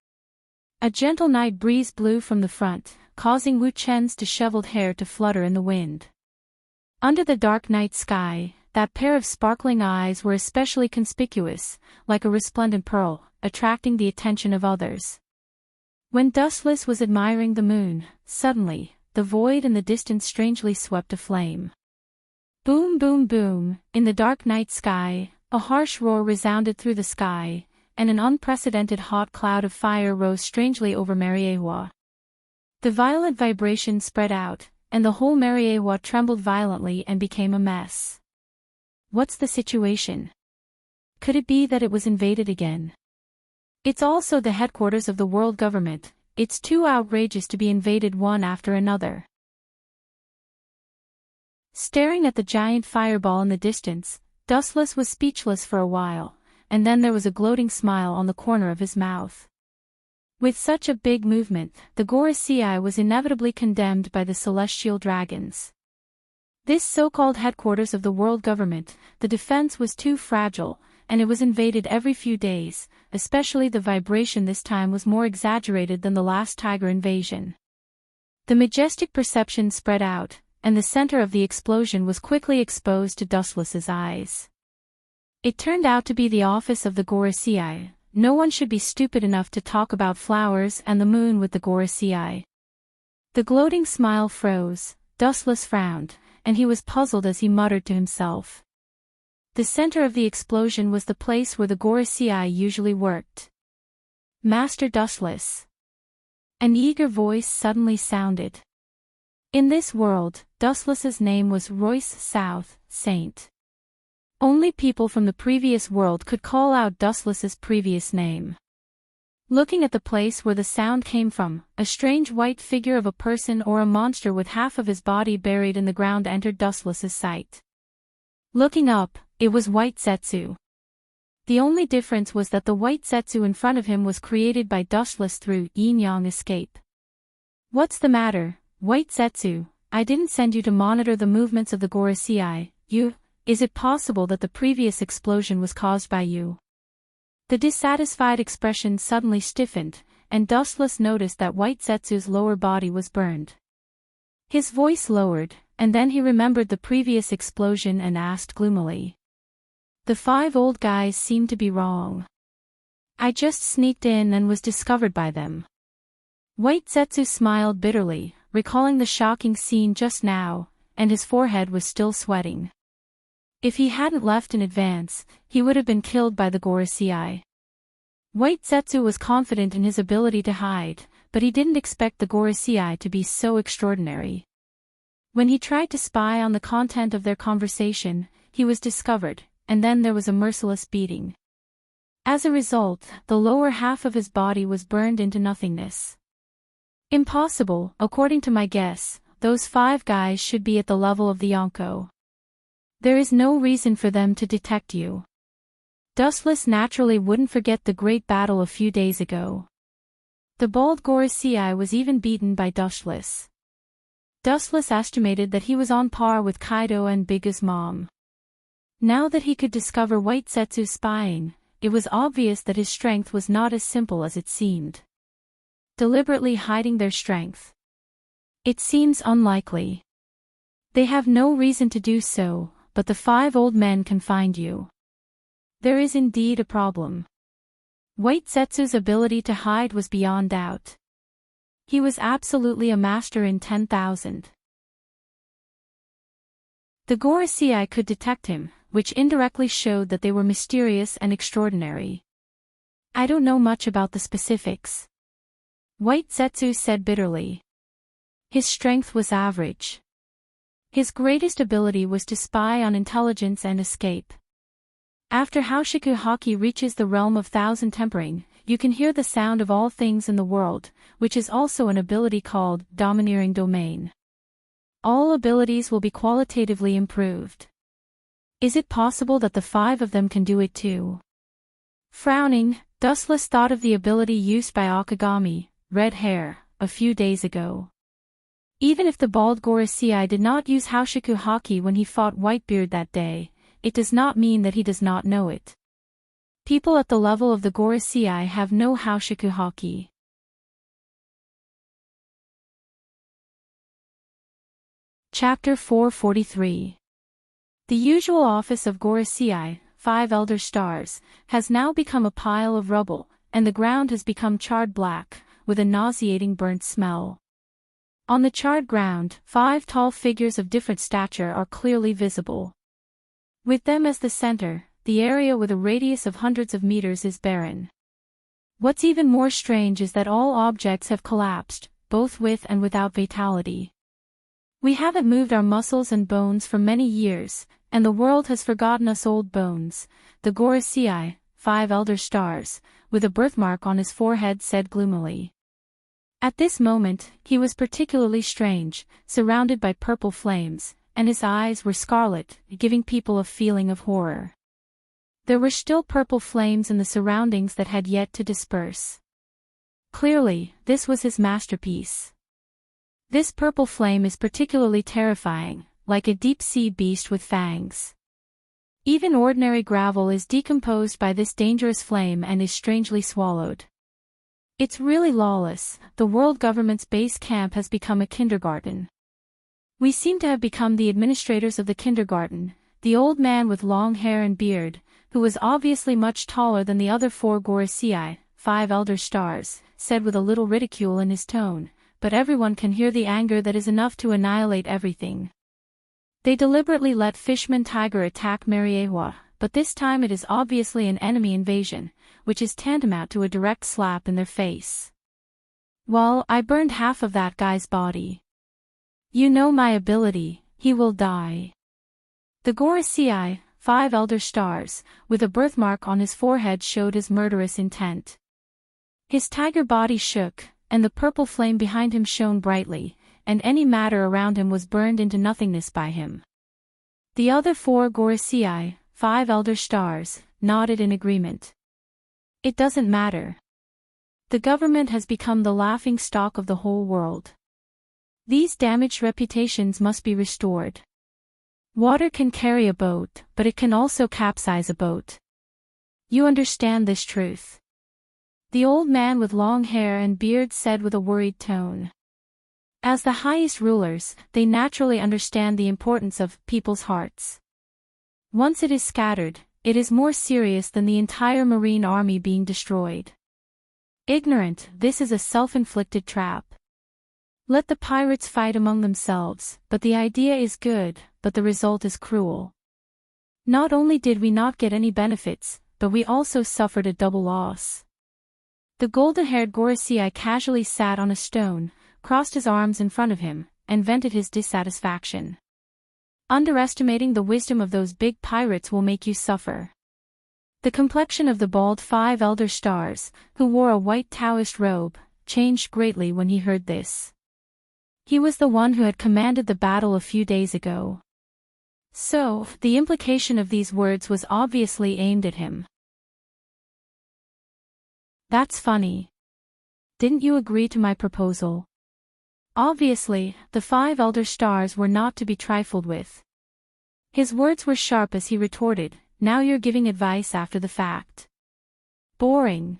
A gentle night breeze blew from the front, causing Wu Chen's disheveled hair to flutter in the wind. Under the dark night sky, that pair of sparkling eyes were especially conspicuous, like a resplendent pearl, attracting the attention of others. When Dustless was admiring the moon, suddenly, the void in the distance strangely swept aflame. Boom boom boom, in the dark night sky, a harsh roar resounded through the sky, and an unprecedented hot cloud of fire rose strangely over Mariewa. The violent vibration spread out, and the whole Mariewa trembled violently and became a mess. What's the situation? Could it be that it was invaded again? It's also the headquarters of the world government, it's too outrageous to be invaded one after another. Staring at the giant fireball in the distance, Dustless was speechless for a while, and then there was a gloating smile on the corner of his mouth. With such a big movement, the Gorosei was inevitably condemned by the celestial dragons. This so-called headquarters of the world government, the defense was too fragile, and it was invaded every few days, especially the vibration this time was more exaggerated than the last tiger invasion. The majestic perception spread out, and the center of the explosion was quickly exposed to Dustless's eyes. It turned out to be the office of the Gorosei. No one should be stupid enough to talk about flowers and the moon with the Gorosei. The gloating smile froze, Dustless frowned, and he was puzzled as he muttered to himself. The center of the explosion was the place where the Gorosei usually worked. Master Dustless. An eager voice suddenly sounded. In this world, Dustless's name was Royce South, Saint. Only people from the previous world could call out Dustless's previous name. Looking at the place where the sound came from, a strange white figure of a person or a monster with half of his body buried in the ground entered Dustless's sight. Looking up, it was White Zetsu. The only difference was that the white Zetsu in front of him was created by Dustless through yin-yang escape. "What's the matter, White Zetsu? I didn't send you to monitor the movements of the Gorosei. Is it possible that the previous explosion was caused by you?" The dissatisfied expression suddenly stiffened, and Dustless noticed that White Zetsu's lower body was burned. His voice lowered, and then he remembered the previous explosion and asked gloomily. "The 5 old guys seem to be wrong. I just sneaked in and was discovered by them." White Zetsu smiled bitterly, recalling the shocking scene just now, and his forehead was still sweating. If he hadn't left in advance, he would have been killed by the Gorosei. White Zetsu was confident in his ability to hide, but he didn't expect the Gorosei to be so extraordinary. When he tried to spy on the content of their conversation, he was discovered, and then there was a merciless beating. As a result, the lower half of his body was burned into nothingness. "Impossible, according to my guess, those 5 guys should be at the level of the Yonko. There is no reason for them to detect you." Dustless naturally wouldn't forget the great battle a few days ago. The bald Gorosei was even beaten by Dustless. Dustless estimated that he was on par with Kaido and Big's mom. Now that he could discover White Zetsu's spying, it was obvious that his strength was not as simple as it seemed. Deliberately hiding their strength. It seems unlikely. They have no reason to do so, but the 5 old men can find you. There is indeed a problem. White Zetsu's ability to hide was beyond doubt. He was absolutely a master in 10,000. The Gorosei could detect him, which indirectly showed that they were mysterious and extraordinary. "I don't know much about the specifics," White Zetsu said bitterly. His strength was average. His greatest ability was to spy on intelligence and escape. After Haoshiku Haki reaches the realm of thousand tempering, you can hear the sound of all things in the world, which is also an ability called domineering domain. All abilities will be qualitatively improved. Is it possible that the 5 of them can do it too? Frowning, Dustless thought of the ability used by Akagami, Red Hair, a few days ago. Even if the bald Gorosei did not use Haoshiku Haki when he fought Whitebeard that day, it does not mean that he does not know it. People at the level of the Gorosei have no Haoshiku Haki. Chapter 443. The usual office of Gorosei, 5 Elder Stars, has now become a pile of rubble, and the ground has become charred black, with a nauseating burnt smell. On the charred ground, 5 tall figures of different stature are clearly visible. With them as the center, the area with a radius of hundreds of meters is barren. What's even more strange is that all objects have collapsed, both with and without vitality. We haven't moved our muscles and bones for many years, and the world has forgotten us old bones, the Gorosei, 5 Elder Stars, with a birthmark on his forehead said gloomily. At this moment, he was particularly strange, surrounded by purple flames, and his eyes were scarlet, giving people a feeling of horror. There were still purple flames in the surroundings that had yet to disperse. Clearly, this was his masterpiece. This purple flame is particularly terrifying, like a deep-sea beast with fangs. Even ordinary gravel is decomposed by this dangerous flame and is strangely swallowed. It's really lawless. The world government's base camp has become a kindergarten. We seem to have become the administrators of the kindergarten. The old man with long hair and beard, who was obviously much taller than the other 4 Gorosei, 5 Elder Stars, said with a little ridicule in his tone, but everyone can hear the anger that is enough to annihilate everything. They deliberately let Fishman Tiger attack Mariewa, but this time it is obviously an enemy invasion, which is tantamount to a direct slap in their face. Well, I burned half of that guy's body. You know my ability, he will die. The Gorosei, 5 Elder Stars, with a birthmark on his forehead showed his murderous intent. His tiger body shook, and the purple flame behind him shone brightly, and any matter around him was burned into nothingness by him. The other 4 Gorisei, 5 elder stars, nodded in agreement. It doesn't matter. The government has become the laughing stock of the whole world. These damaged reputations must be restored. Water can carry a boat, but it can also capsize a boat. You understand this truth? The old man with long hair and beard said with a worried tone. As the highest rulers, they naturally understand the importance of people's hearts. Once it is scattered, it is more serious than the entire marine army being destroyed. Ignorant, this is a self-inflicted trap. Let the pirates fight among themselves, but the idea is good, but the result is cruel. Not only did we not get any benefits, but we also suffered a double loss. The golden-haired Gorisei casually sat on a stone, crossed his arms in front of him, and vented his dissatisfaction. Underestimating the wisdom of those big pirates will make you suffer. The complexion of the bald 5 elder stars, who wore a white Taoist robe, changed greatly when he heard this. He was the one who had commanded the battle a few days ago. So, the implication of these words was obviously aimed at him. That's funny. Didn't you agree to my proposal? Obviously, the 5 elder stars were not to be trifled with. His words were sharp as he retorted, now you're giving advice after the fact. Boring.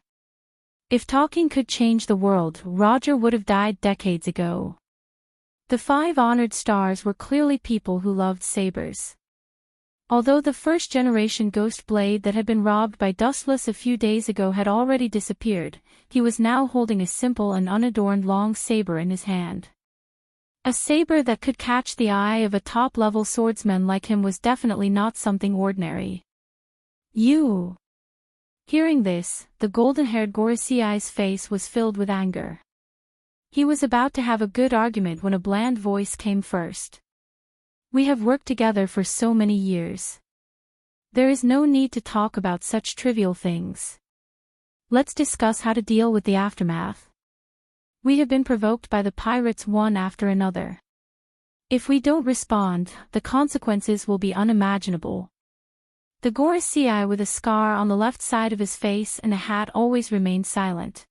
If talking could change the world, Roger would have died decades ago. The 5 honored stars were clearly people who loved sabers. Although the first-generation ghost blade that had been robbed by Dustless a few days ago had already disappeared, he was now holding a simple and unadorned long saber in his hand. A saber that could catch the eye of a top-level swordsman like him was definitely not something ordinary. You! Hearing this, the golden-haired Gorisei's face was filled with anger. He was about to have a good argument when a bland voice came first. We have worked together for so many years. There is no need to talk about such trivial things. Let's discuss how to deal with the aftermath. We have been provoked by the pirates one after another. If we don't respond, the consequences will be unimaginable. The Gorisei with a scar on the left side of his face and a hat always remained silent.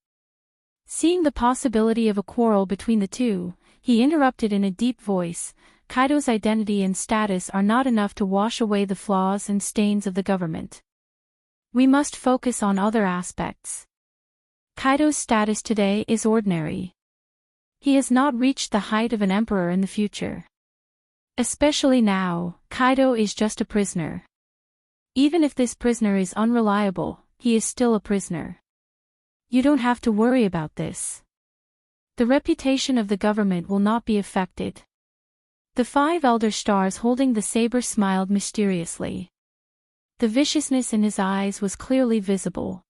Seeing the possibility of a quarrel between the two, he interrupted in a deep voice, Kaido's identity and status are not enough to wash away the flaws and stains of the government. We must focus on other aspects. Kaido's status today is ordinary. He has not reached the height of an emperor in the future. Especially now, Kaido is just a prisoner. Even if this prisoner is unreliable, he is still a prisoner. You don't have to worry about this. The reputation of the government will not be affected. The 5 elder stars holding the saber smiled mysteriously. The viciousness in his eyes was clearly visible.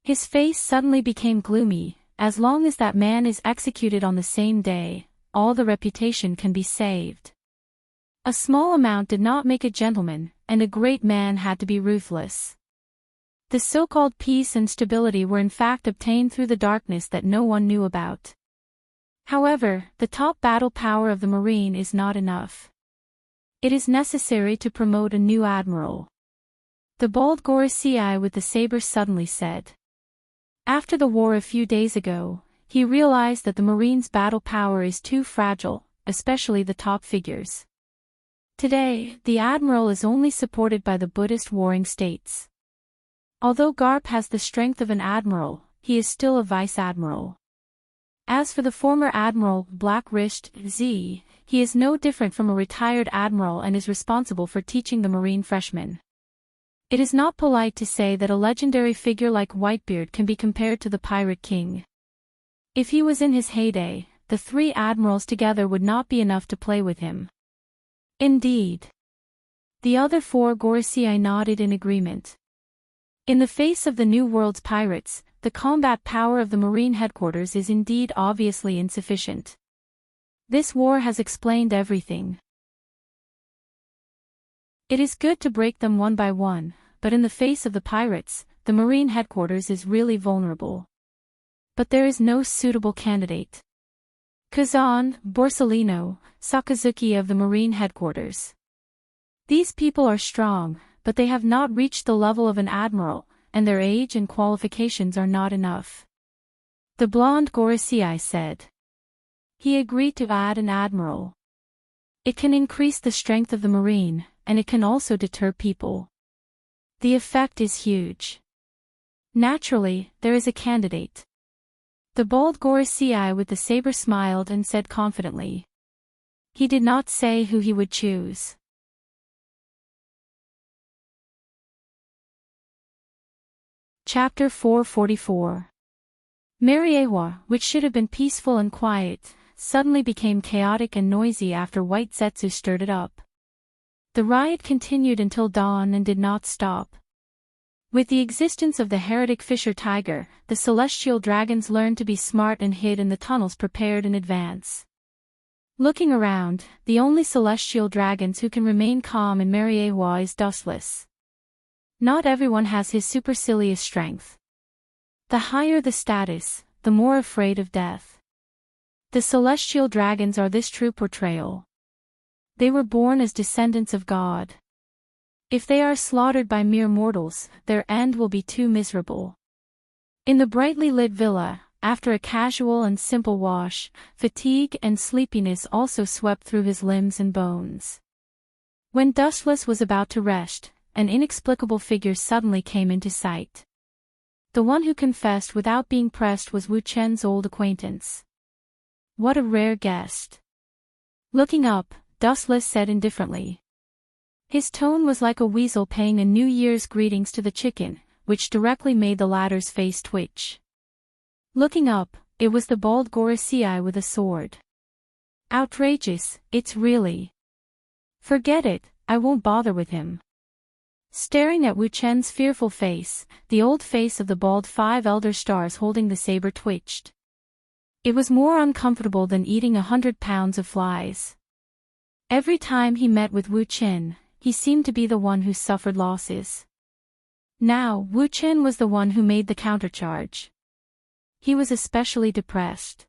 His face suddenly became gloomy. As long as that man is executed on the same day, all the reputation can be saved. A small amount did not make a gentleman, and a great man had to be ruthless. The so-called peace and stability were in fact obtained through the darkness that no one knew about. However, the top battle power of the Marine is not enough. It is necessary to promote a new admiral. The bald Gorisei with the saber suddenly said. After the war a few days ago, he realized that the Marine's battle power is too fragile, especially the top figures. Today, the admiral is only supported by the Buddhist warring states. Although Garp has the strength of an admiral, he is still a vice-admiral. As for the former admiral, Black-Wrist Z, he is no different from a retired admiral and is responsible for teaching the Marine freshmen. It is not polite to say that a legendary figure like Whitebeard can be compared to the Pirate King. If he was in his heyday, the 3 admirals together would not be enough to play with him. Indeed. The other 4 Gorisei nodded in agreement. In the face of the New World's pirates, the combat power of the Marine headquarters is indeed obviously insufficient. This war has explained everything. It is good to break them one by one, but in the face of the pirates, the Marine headquarters is really vulnerable. but there is no suitable candidate. Kazan, Borsellino, Sakazuki of the Marine headquarters. These people are strong, but they have not reached the level of an admiral, and their age and qualifications are not enough. The blonde Gorosei said. He agreed to add an admiral. It can increase the strength of the Marine, and it can also deter people. The effect is huge. Naturally, there is a candidate. The bald Gorosei with the saber smiled and said confidently. He did not say who he would choose. Chapter 444. Mariewa, which should have been peaceful and quiet, suddenly became chaotic and noisy after White Zetsu stirred it up. The riot continued until dawn and did not stop. With the existence of the heretic Fisher Tiger, the celestial dragons learned to be smart and hid in the tunnels prepared in advance. Looking around, the only celestial dragons who can remain calm in Mariewa is dustless. Not everyone has his supercilious strength. The higher the status, the more afraid of death. The celestial dragons are this true portrayal. They were born as descendants of God. If they are slaughtered by mere mortals, their end will be too miserable. In the brightly lit villa, after a casual and simple wash, fatigue and sleepiness also swept through his limbs and bones. When Dustless was about to rest, an inexplicable figure suddenly came into sight. The one who confessed without being pressed was Wu Chen's old acquaintance. What a rare guest. Looking up, Dustless said indifferently. His tone was like a weasel paying a New Year's greetings to the chicken, which directly made the latter's face twitch. Looking up, it was the bald Gorosei with a sword. Outrageous, it's really. Forget it, I won't bother with him. Staring at Wu Chen's fearful face, the old face of the bald 5 elder stars holding the saber twitched. It was more uncomfortable than eating 100 pounds of flies. Every time he met with Wu Chen, he seemed to be the one who suffered losses. Now, Wu Chen was the one who made the countercharge. He was especially depressed.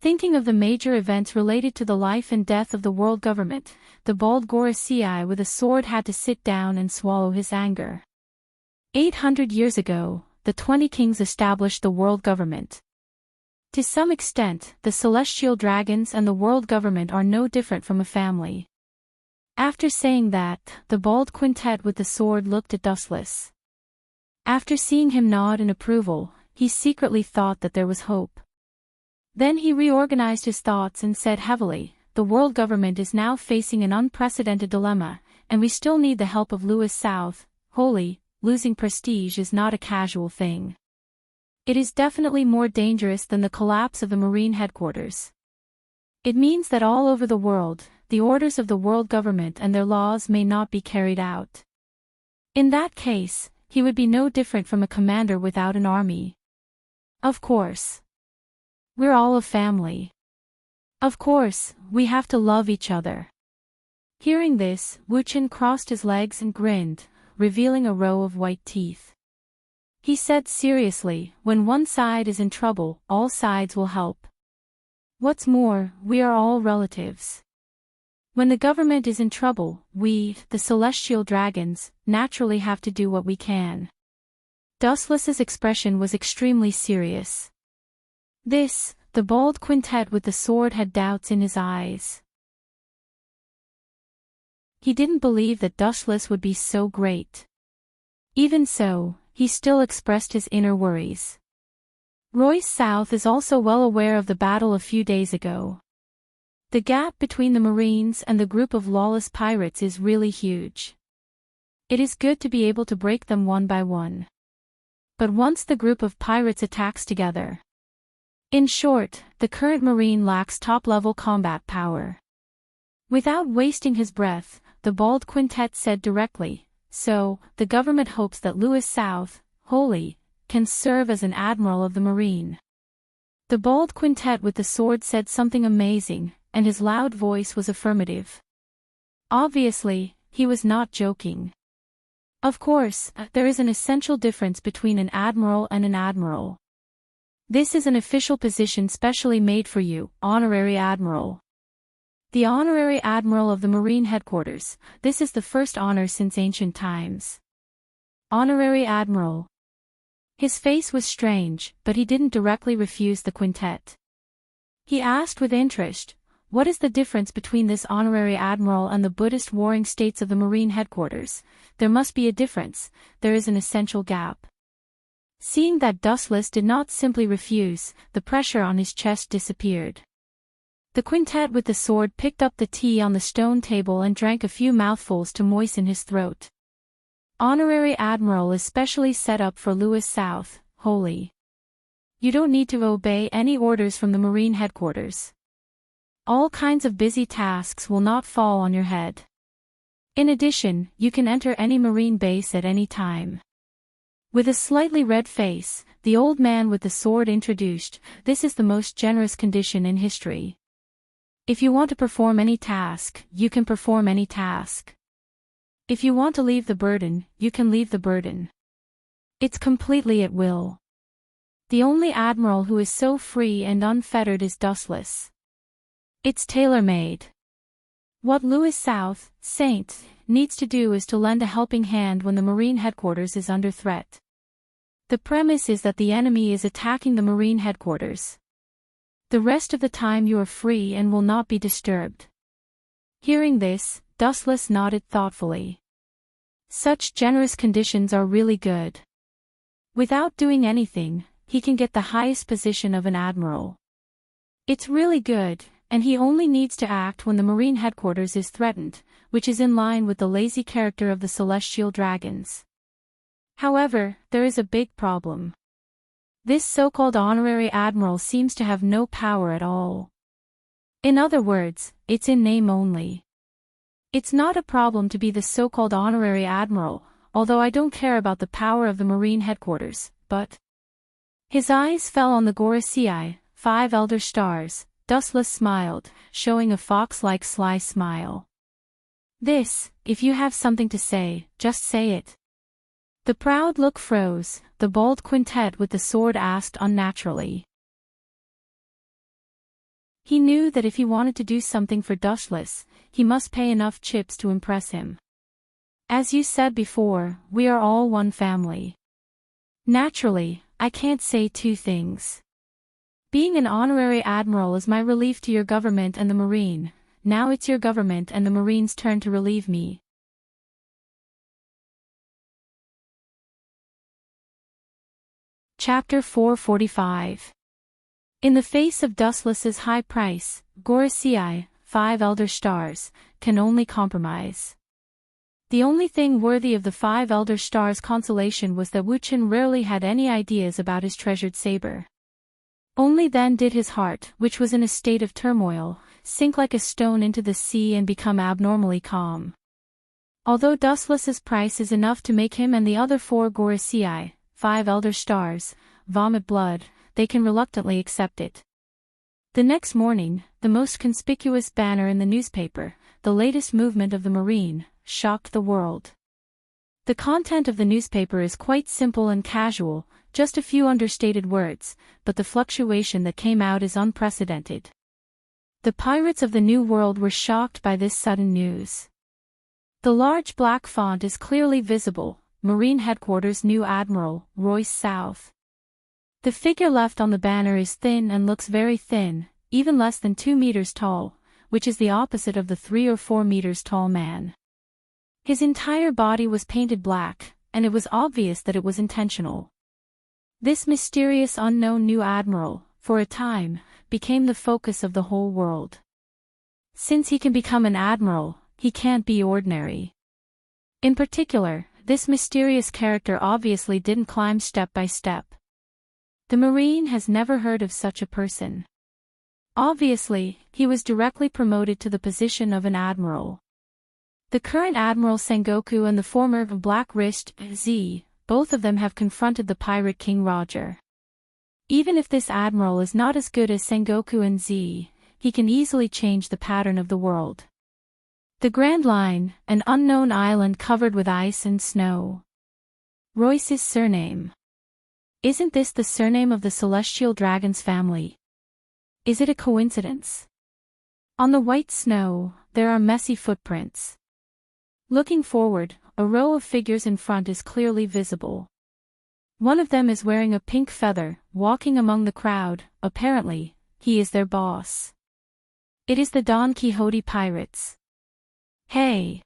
Thinking of the major events related to the life and death of the world government, the bald Gorosei with a sword had to sit down and swallow his anger. 800 years ago, the 20 kings established the world government. To some extent, the celestial dragons and the world government are no different from a family. After saying that, the bald quintet with the sword looked at Dustless. After seeing him nod in approval, he secretly thought that there was hope. Then he reorganized his thoughts and said heavily, the world government is now facing an unprecedented dilemma, and we still need the help of Louis South. Holy, losing prestige is not a casual thing. It is definitely more dangerous than the collapse of the Marine headquarters. It means that all over the world, the orders of the world government and their laws may not be carried out. In that case, he would be no different from a commander without an army. Of course. We're all a family. Of course, we have to love each other. Hearing this, Wu Chen crossed his legs and grinned, revealing a row of white teeth. He said seriously, when one side is in trouble, all sides will help. What's more, we are all relatives. When the government is in trouble, we, the celestial dragons, naturally have to do what we can. Dustless's expression was extremely serious. This, the bald quintet with the sword had doubts in his eyes. He didn't believe that Dustless would be so great. Even so, he still expressed his inner worries. Royce South is also well aware of the battle a few days ago. The gap between the Marines and the group of lawless pirates is really huge. It is good to be able to break them one by one. But once the group of pirates attacks together. In short, the current Marine lacks top-level combat power. Without wasting his breath, the bald quintet said directly, so, the government hopes that Louis South, Holy, can serve as an admiral of the Marine. The bald quintet with the sword said something amazing, and his loud voice was affirmative. Obviously, he was not joking. Of course, there is an essential difference between an admiral and an admiral. This is an official position specially made for you, Honorary Admiral. The Honorary Admiral of the Marine Headquarters, this is the first honor since ancient times. Honorary Admiral. His face was strange, but he didn't directly refuse the quintet. He asked with interest, what is the difference between this Honorary Admiral and the Buddhist warring states of the Marine Headquarters? There must be a difference, there is an essential gap. Seeing that Dustless did not simply refuse, the pressure on his chest disappeared. The quintet with the sword picked up the tea on the stone table and drank a few mouthfuls to moisten his throat. Honorary Admiral is specially set up for Lewis South, Holy. You don't need to obey any orders from the Marine Headquarters. All kinds of busy tasks will not fall on your head. In addition, you can enter any Marine base at any time. With a slightly red face, the old man with the sword introduced, this is the most generous condition in history. If you want to perform any task, you can perform any task. If you want to leave the burden, you can leave the burden. It's completely at will. The only admiral who is so free and unfettered is Dustless. It's tailor-made. What Lewis South, Saint, needs to do is to lend a helping hand when the Marine Headquarters is under threat. The premise is that the enemy is attacking the Marine Headquarters. The rest of the time you are free and will not be disturbed. Hearing this, Dustless nodded thoughtfully. Such generous conditions are really good. Without doing anything, he can get the highest position of an admiral. It's really good, and he only needs to act when the Marine Headquarters is threatened, which is in line with the lazy character of the celestial dragons. However, there is a big problem. This so-called Honorary Admiral seems to have no power at all. In other words, it's in name only. It's not a problem to be the so-called Honorary Admiral, although I don't care about the power of the Marine Headquarters, but... His eyes fell on the Gorosei, 5 elder stars. Dustless smiled, showing a fox-like sly smile. This, if you have something to say, just say it. The proud look froze, the bold quintet with the sword asked unnaturally. He knew that if he wanted to do something for Dustless, he must pay enough chips to impress him. As you said before, we are all one family. Naturally, I can't say two things. Being an honorary admiral is my relief to your government and the Marine, now it's your government and the Marine's turn to relieve me. Chapter 445. In the face of Dustless's high price, Gorosei, 5 elder stars, can only compromise. The only thing worthy of the 5 elder stars' consolation was that Wuchen rarely had any ideas about his treasured saber. Only then did his heart, which was in a state of turmoil, sink like a stone into the sea and become abnormally calm. Although Dustless's price is enough to make him and the other 4 Gorosei, 5 elder stars, vomit blood, they can reluctantly accept it. The next morning, the most conspicuous banner in the newspaper, the latest movement of the Marine, shocked the world. The content of the newspaper is quite simple and casual, just a few understated words, but the fluctuation that came out is unprecedented. The pirates of the New World were shocked by this sudden news. The large black font is clearly visible, Marine Headquarters New Admiral, Royce South. The figure left on the banner is thin and looks very thin, even less than 2 meters tall, which is the opposite of the 3 or 4 meters tall man. His entire body was painted black, and it was obvious that it was intentional. This mysterious unknown new admiral, for a time, became the focus of the whole world. Since he can become an admiral, he can't be ordinary. In particular, this mysterious character obviously didn't climb step by step. The Marine has never heard of such a person. Obviously, he was directly promoted to the position of an admiral. The current Admiral Sengoku and the former Black Wrist, Z, both of them have confronted the pirate King Roger. Even if this admiral is not as good as Sengoku and Z, he can easily change the pattern of the world. The Grand Line, an unknown island covered with ice and snow. Royce's surname. Isn't this the surname of the celestial dragon's family? Is it a coincidence? On the white snow, there are messy footprints. Looking forward, a row of figures in front is clearly visible. One of them is wearing a pink feather, walking among the crowd. Apparently, he is their boss. It is the Don Quixote pirates. Hey!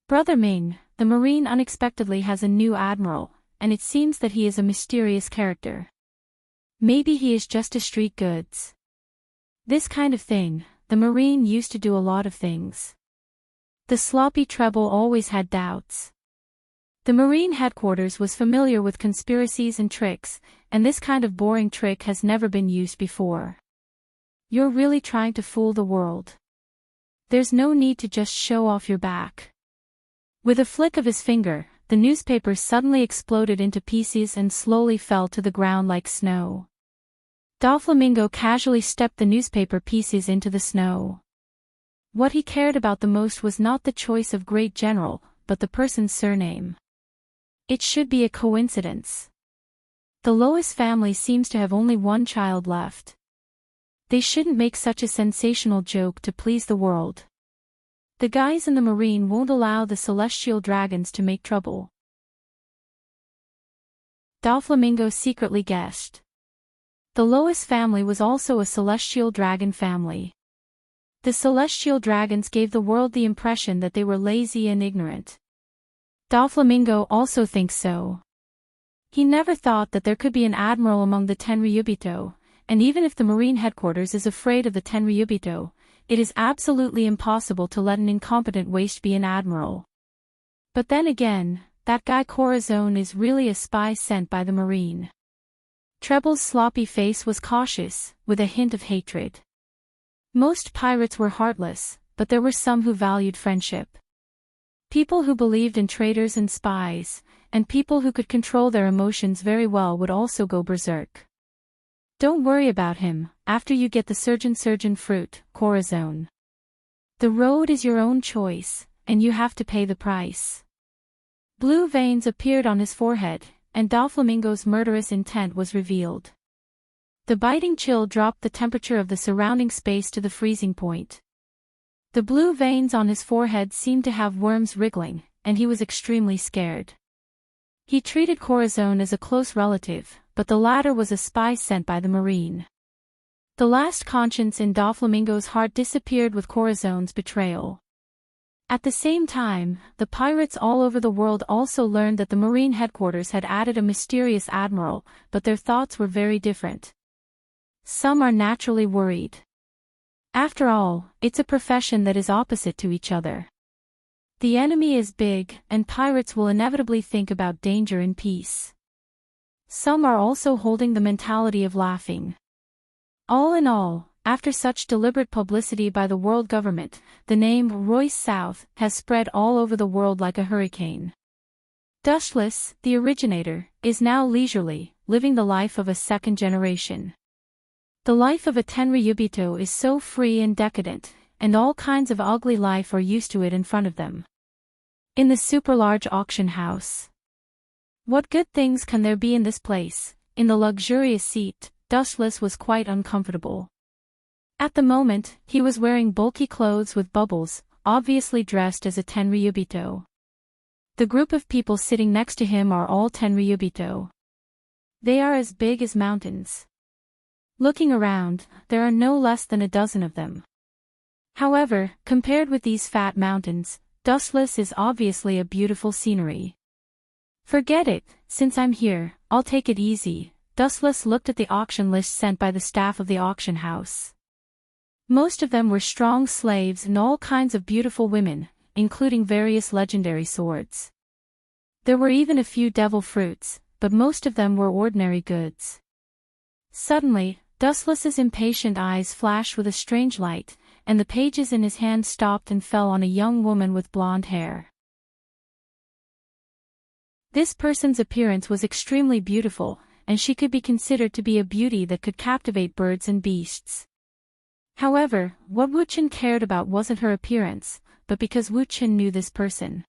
Brother Ming, the Marine unexpectedly has a new admiral, and it seems that he is a mysterious character. Maybe he is just a street goods. This kind of thing, the Marine used to do a lot of things. The sloppy treble always had doubts. The Marine headquarters was familiar with conspiracies and tricks, and this kind of boring trick has never been used before. You're really trying to fool the world. There's no need to just show off your back. With a flick of his finger, the newspaper suddenly exploded into pieces and slowly fell to the ground like snow. Doflamingo casually stepped the newspaper pieces into the snow. What he cared about the most was not the choice of great general, but the person's surname. It should be a coincidence. The Lois family seems to have only one child left. They shouldn't make such a sensational joke to please the world. The guys in the Marine won't allow the celestial dragons to make trouble. Doflamingo secretly guessed. The Lois family was also a celestial dragon family. The celestial dragons gave the world the impression that they were lazy and ignorant. Doflamingo also thinks so. He never thought that there could be an admiral among the Tenryubito, and even if the Marine headquarters is afraid of the Tenryubito, it is absolutely impossible to let an incompetent waste be an admiral. But then again, that guy Corazon is really a spy sent by the Marine. Treble's sloppy face was cautious, with a hint of hatred. Most pirates were heartless, but there were some who valued friendship. People who believed in traitors and spies, and people who could control their emotions very well would also go berserk. Don't worry about him, after you get the surgeon fruit, Corazon. The road is your own choice, and you have to pay the price. Blue veins appeared on his forehead, and Doflamingo's murderous intent was revealed. The biting chill dropped the temperature of the surrounding space to the freezing point. The blue veins on his forehead seemed to have worms wriggling, and he was extremely scared. He treated Corazon as a close relative, but the latter was a spy sent by the Marine. The last conscience in Doflamingo's heart disappeared with Corazon's betrayal. At the same time, the pirates all over the world also learned that the Marine headquarters had added a mysterious admiral, but their thoughts were very different. Some are naturally worried. After all, it's a profession that is opposite to each other. The enemy is big, and pirates will inevitably think about danger in peace. Some are also holding the mentality of laughing. All in all, after such deliberate publicity by the world government, the name Royce South has spread all over the world like a hurricane. Dushless, the originator, is now leisurely, living the life of a second generation. The life of a Tenryubito is so free and decadent, and all kinds of ugly life are used to it in front of them. In the super-large auction house. What good things can there be in this place? In the luxurious seat, Dustless was quite uncomfortable. At the moment, he was wearing bulky clothes with bubbles, obviously dressed as a Tenryubito. The group of people sitting next to him are all Tenryubito. They are as big as mountains. Looking around, there are no less than a dozen of them. However, compared with these fat mountains, Dustless is obviously a beautiful scenery. Forget it, since I'm here, I'll take it easy. Dustless looked at the auction list sent by the staff of the auction house. Most of them were strong slaves and all kinds of beautiful women, including various legendary swords. There were even a few devil fruits, but most of them were ordinary goods. Suddenly, Dustless's impatient eyes flashed with a strange light, and the pages in his hand stopped and fell on a young woman with blonde hair. This person's appearance was extremely beautiful, and she could be considered to be a beauty that could captivate birds and beasts. However, what Wu Chen cared about wasn't her appearance, but because Wu Chen knew this person.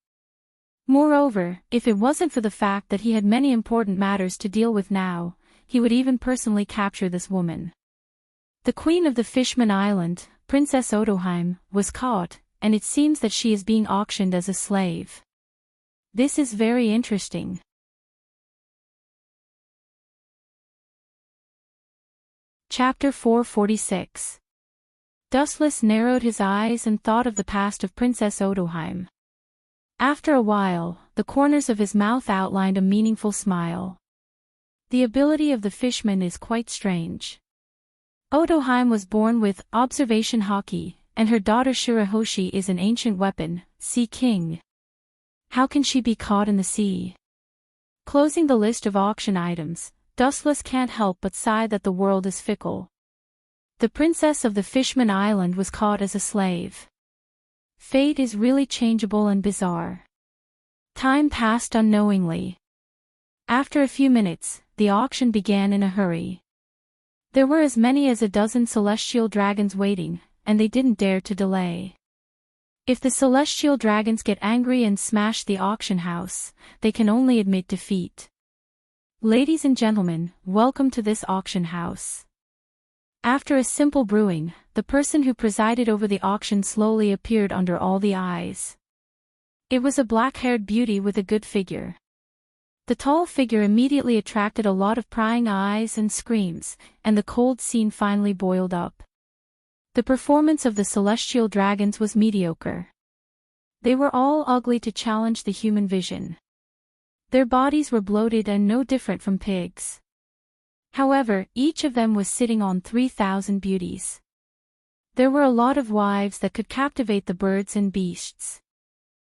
Moreover, if it wasn't for the fact that he had many important matters to deal with now, he would even personally capture this woman. The queen of the Fishman Island, Princess Odoheim, was caught, and it seems that she is being auctioned as a slave. This is very interesting. Chapter 446. Dustless narrowed his eyes and thought of the past of Princess Odoheim. After a while, the corners of his mouth outlined a meaningful smile. The ability of the fishman is quite strange. Odoheim was born with observation haki, and her daughter Shirahoshi is an ancient weapon, Sea King. How can she be caught in the sea? Closing the list of auction items, Dustless can't help but sigh that the world is fickle. The princess of the Fishman Island was caught as a slave. Fate is really changeable and bizarre. Time passed unknowingly. After a few minutes, the auction began in a hurry. There were as many as a dozen celestial dragons waiting, and they didn't dare to delay. If the celestial dragons get angry and smash the auction house, they can only admit defeat. Ladies and gentlemen, welcome to this auction house. After a simple brewing, the person who presided over the auction slowly appeared under all the eyes. It was a black-haired beauty with a good figure. The tall figure immediately attracted a lot of prying eyes and screams, and the cold scene finally boiled up. The performance of the celestial dragons was mediocre. They were all ugly to challenge the human vision. Their bodies were bloated and no different from pigs. However, each of them was sitting on 3,000 beauties. There were a lot of wives that could captivate the birds and beasts.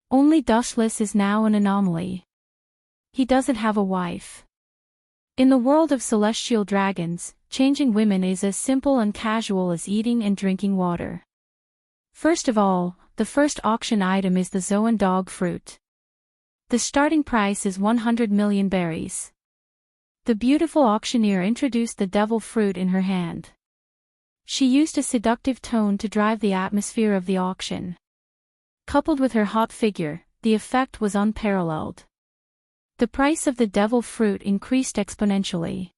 Only Dustless is now an anomaly. He doesn't have a wife. In the world of celestial dragons, changing women is as simple and casual as eating and drinking water. First of all, the first auction item is the Zoan dog fruit. The starting price is 100 million berries. The beautiful auctioneer introduced the devil fruit in her hand. She used a seductive tone to drive the atmosphere of the auction. Coupled with her hot figure, the effect was unparalleled. The price of the devil fruit increased exponentially.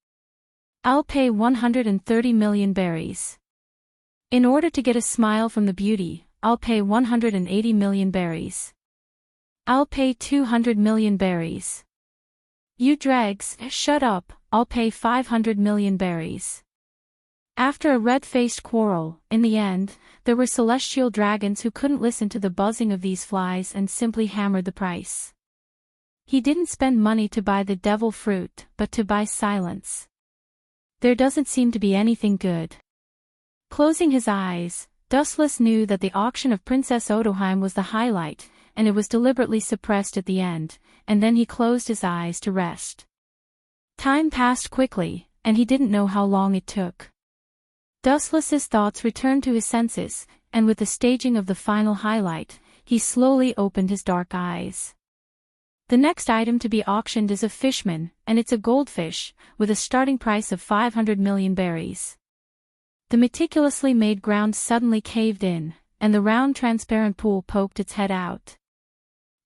I'll pay 130 million berries. In order to get a smile from the beauty, I'll pay 180 million berries. I'll pay 200 million berries. You dregs, shut up, I'll pay 500 million berries. After a red-faced quarrel, in the end, there were celestial dragons who couldn't listen to the buzzing of these flies and simply hammered the price. He didn't spend money to buy the devil fruit, but to buy silence. There doesn't seem to be anything good. Closing his eyes, Dustless knew that the auction of Princess Odoheim was the highlight, and it was deliberately suppressed at the end, and then he closed his eyes to rest. Time passed quickly, and he didn't know how long it took. Dustless's thoughts returned to his senses, and with the staging of the final highlight, he slowly opened his dark eyes. The next item to be auctioned is a fishman, and it's a goldfish, with a starting price of 500 million berries. The meticulously made ground suddenly caved in, and the round transparent pool poked its head out.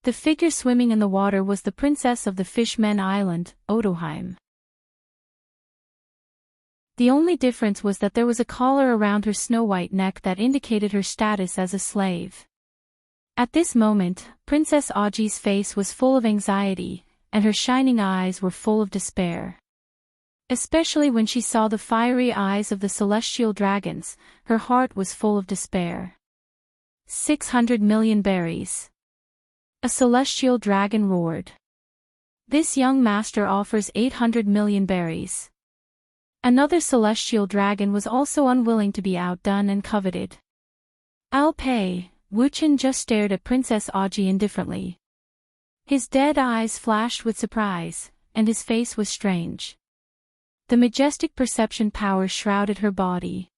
The figure swimming in the water was the princess of the Fishman Island, Odoheim. The only difference was that there was a collar around her snow-white neck that indicated her status as a slave. At this moment, Princess Audrey's face was full of anxiety, and her shining eyes were full of despair. Especially when she saw the fiery eyes of the celestial dragons, her heart was full of despair. 600 million berries. A celestial dragon roared. This young master offers 800 million berries. Another celestial dragon was also unwilling to be outdone and coveted. I'll pay. Wuchen just stared at Princess Audrey indifferently. His dead eyes flashed with surprise, and his face was strange. The majestic perception power shrouded her body.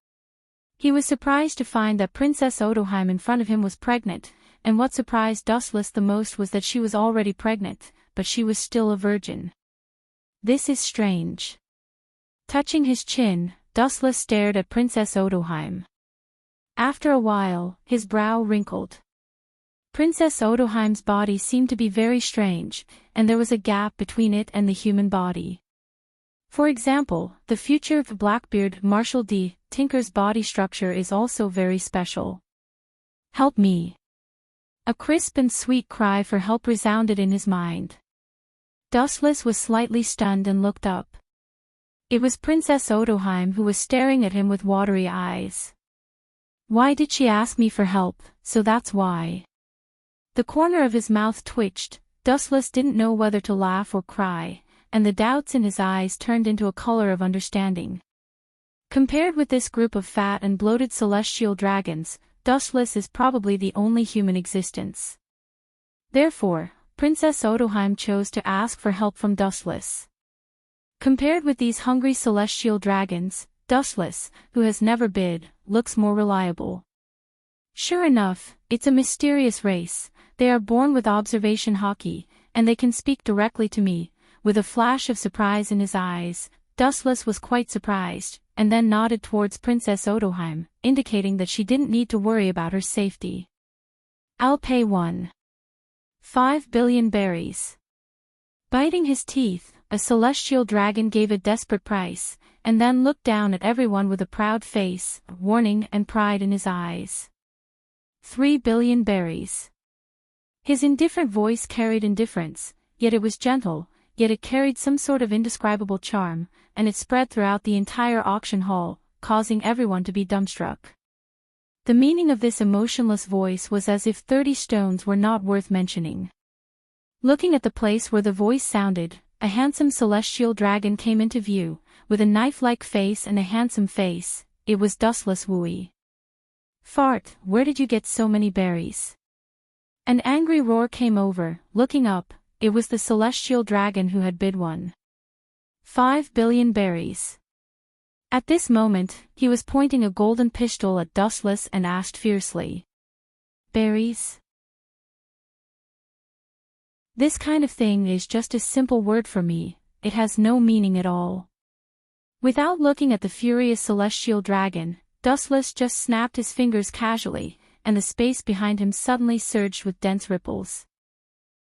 He was surprised to find that Princess Odoheim in front of him was pregnant, and what surprised Dustless the most was that she was already pregnant, but she was still a virgin. This is strange. Touching his chin, Dustless stared at Princess Odoheim. After a while, his brow wrinkled. Princess Odoheim's body seemed to be very strange, and there was a gap between it and the human body. For example, the future of Blackbeard Marshall D. Tinker's body structure is also very special. Help me. A crisp and sweet cry for help resounded in his mind. Dustless was slightly stunned and looked up. It was Princess Odoheim who was staring at him with watery eyes. Why did she ask me for help? So that's why. The corner of his mouth twitched. Dustless didn't know whether to laugh or cry, and the doubts in his eyes turned into a color of understanding. Compared with this group of fat and bloated celestial dragons, Dustless is probably the only human existence. Therefore, Princess Odoheim chose to ask for help from Dustless. Compared with these hungry celestial dragons, Dustless, who has never bid, looks more reliable. Sure enough, it's a mysterious race. They are born with observation haki, and they can speak directly to me. With a flash of surprise in his eyes, Dustless was quite surprised, and then nodded towards Princess Odoheim, indicating that she didn't need to worry about her safety. I'll pay 1.5 billion berries. Biting his teeth, a celestial dragon gave a desperate price, and then looked down at everyone with a proud face, warning and pride in his eyes. 3 billion berries. His indifferent voice carried indifference, yet it was gentle, yet it carried some sort of indescribable charm, and it spread throughout the entire auction hall, causing everyone to be dumbstruck. The meaning of this emotionless voice was as if 30 stones were not worth mentioning. Looking at the place where the voice sounded, a handsome celestial dragon came into view, with a knife-like face and a handsome face. It was Dustless Wooey. Fart, where did you get so many berries? An angry roar came over. Looking up, it was the celestial dragon who had bid 1.5 billion berries. At this moment, he was pointing a golden pistol at Dustless and asked fiercely. Berries? This kind of thing is just a simple word for me, it has no meaning at all. Without looking at the furious celestial dragon, Dustless just snapped his fingers casually, and the space behind him suddenly surged with dense ripples.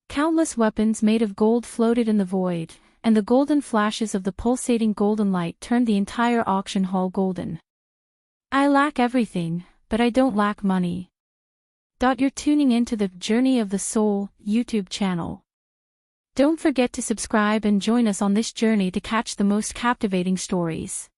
Countless weapons made of gold floated in the void, and the golden flashes of the pulsating golden light turned the entire auction hall golden. I lack everything, but I don't lack money. You're tuning into the Journey of the Soul YouTube channel. Don't forget to subscribe and join us on this journey to catch the most captivating stories.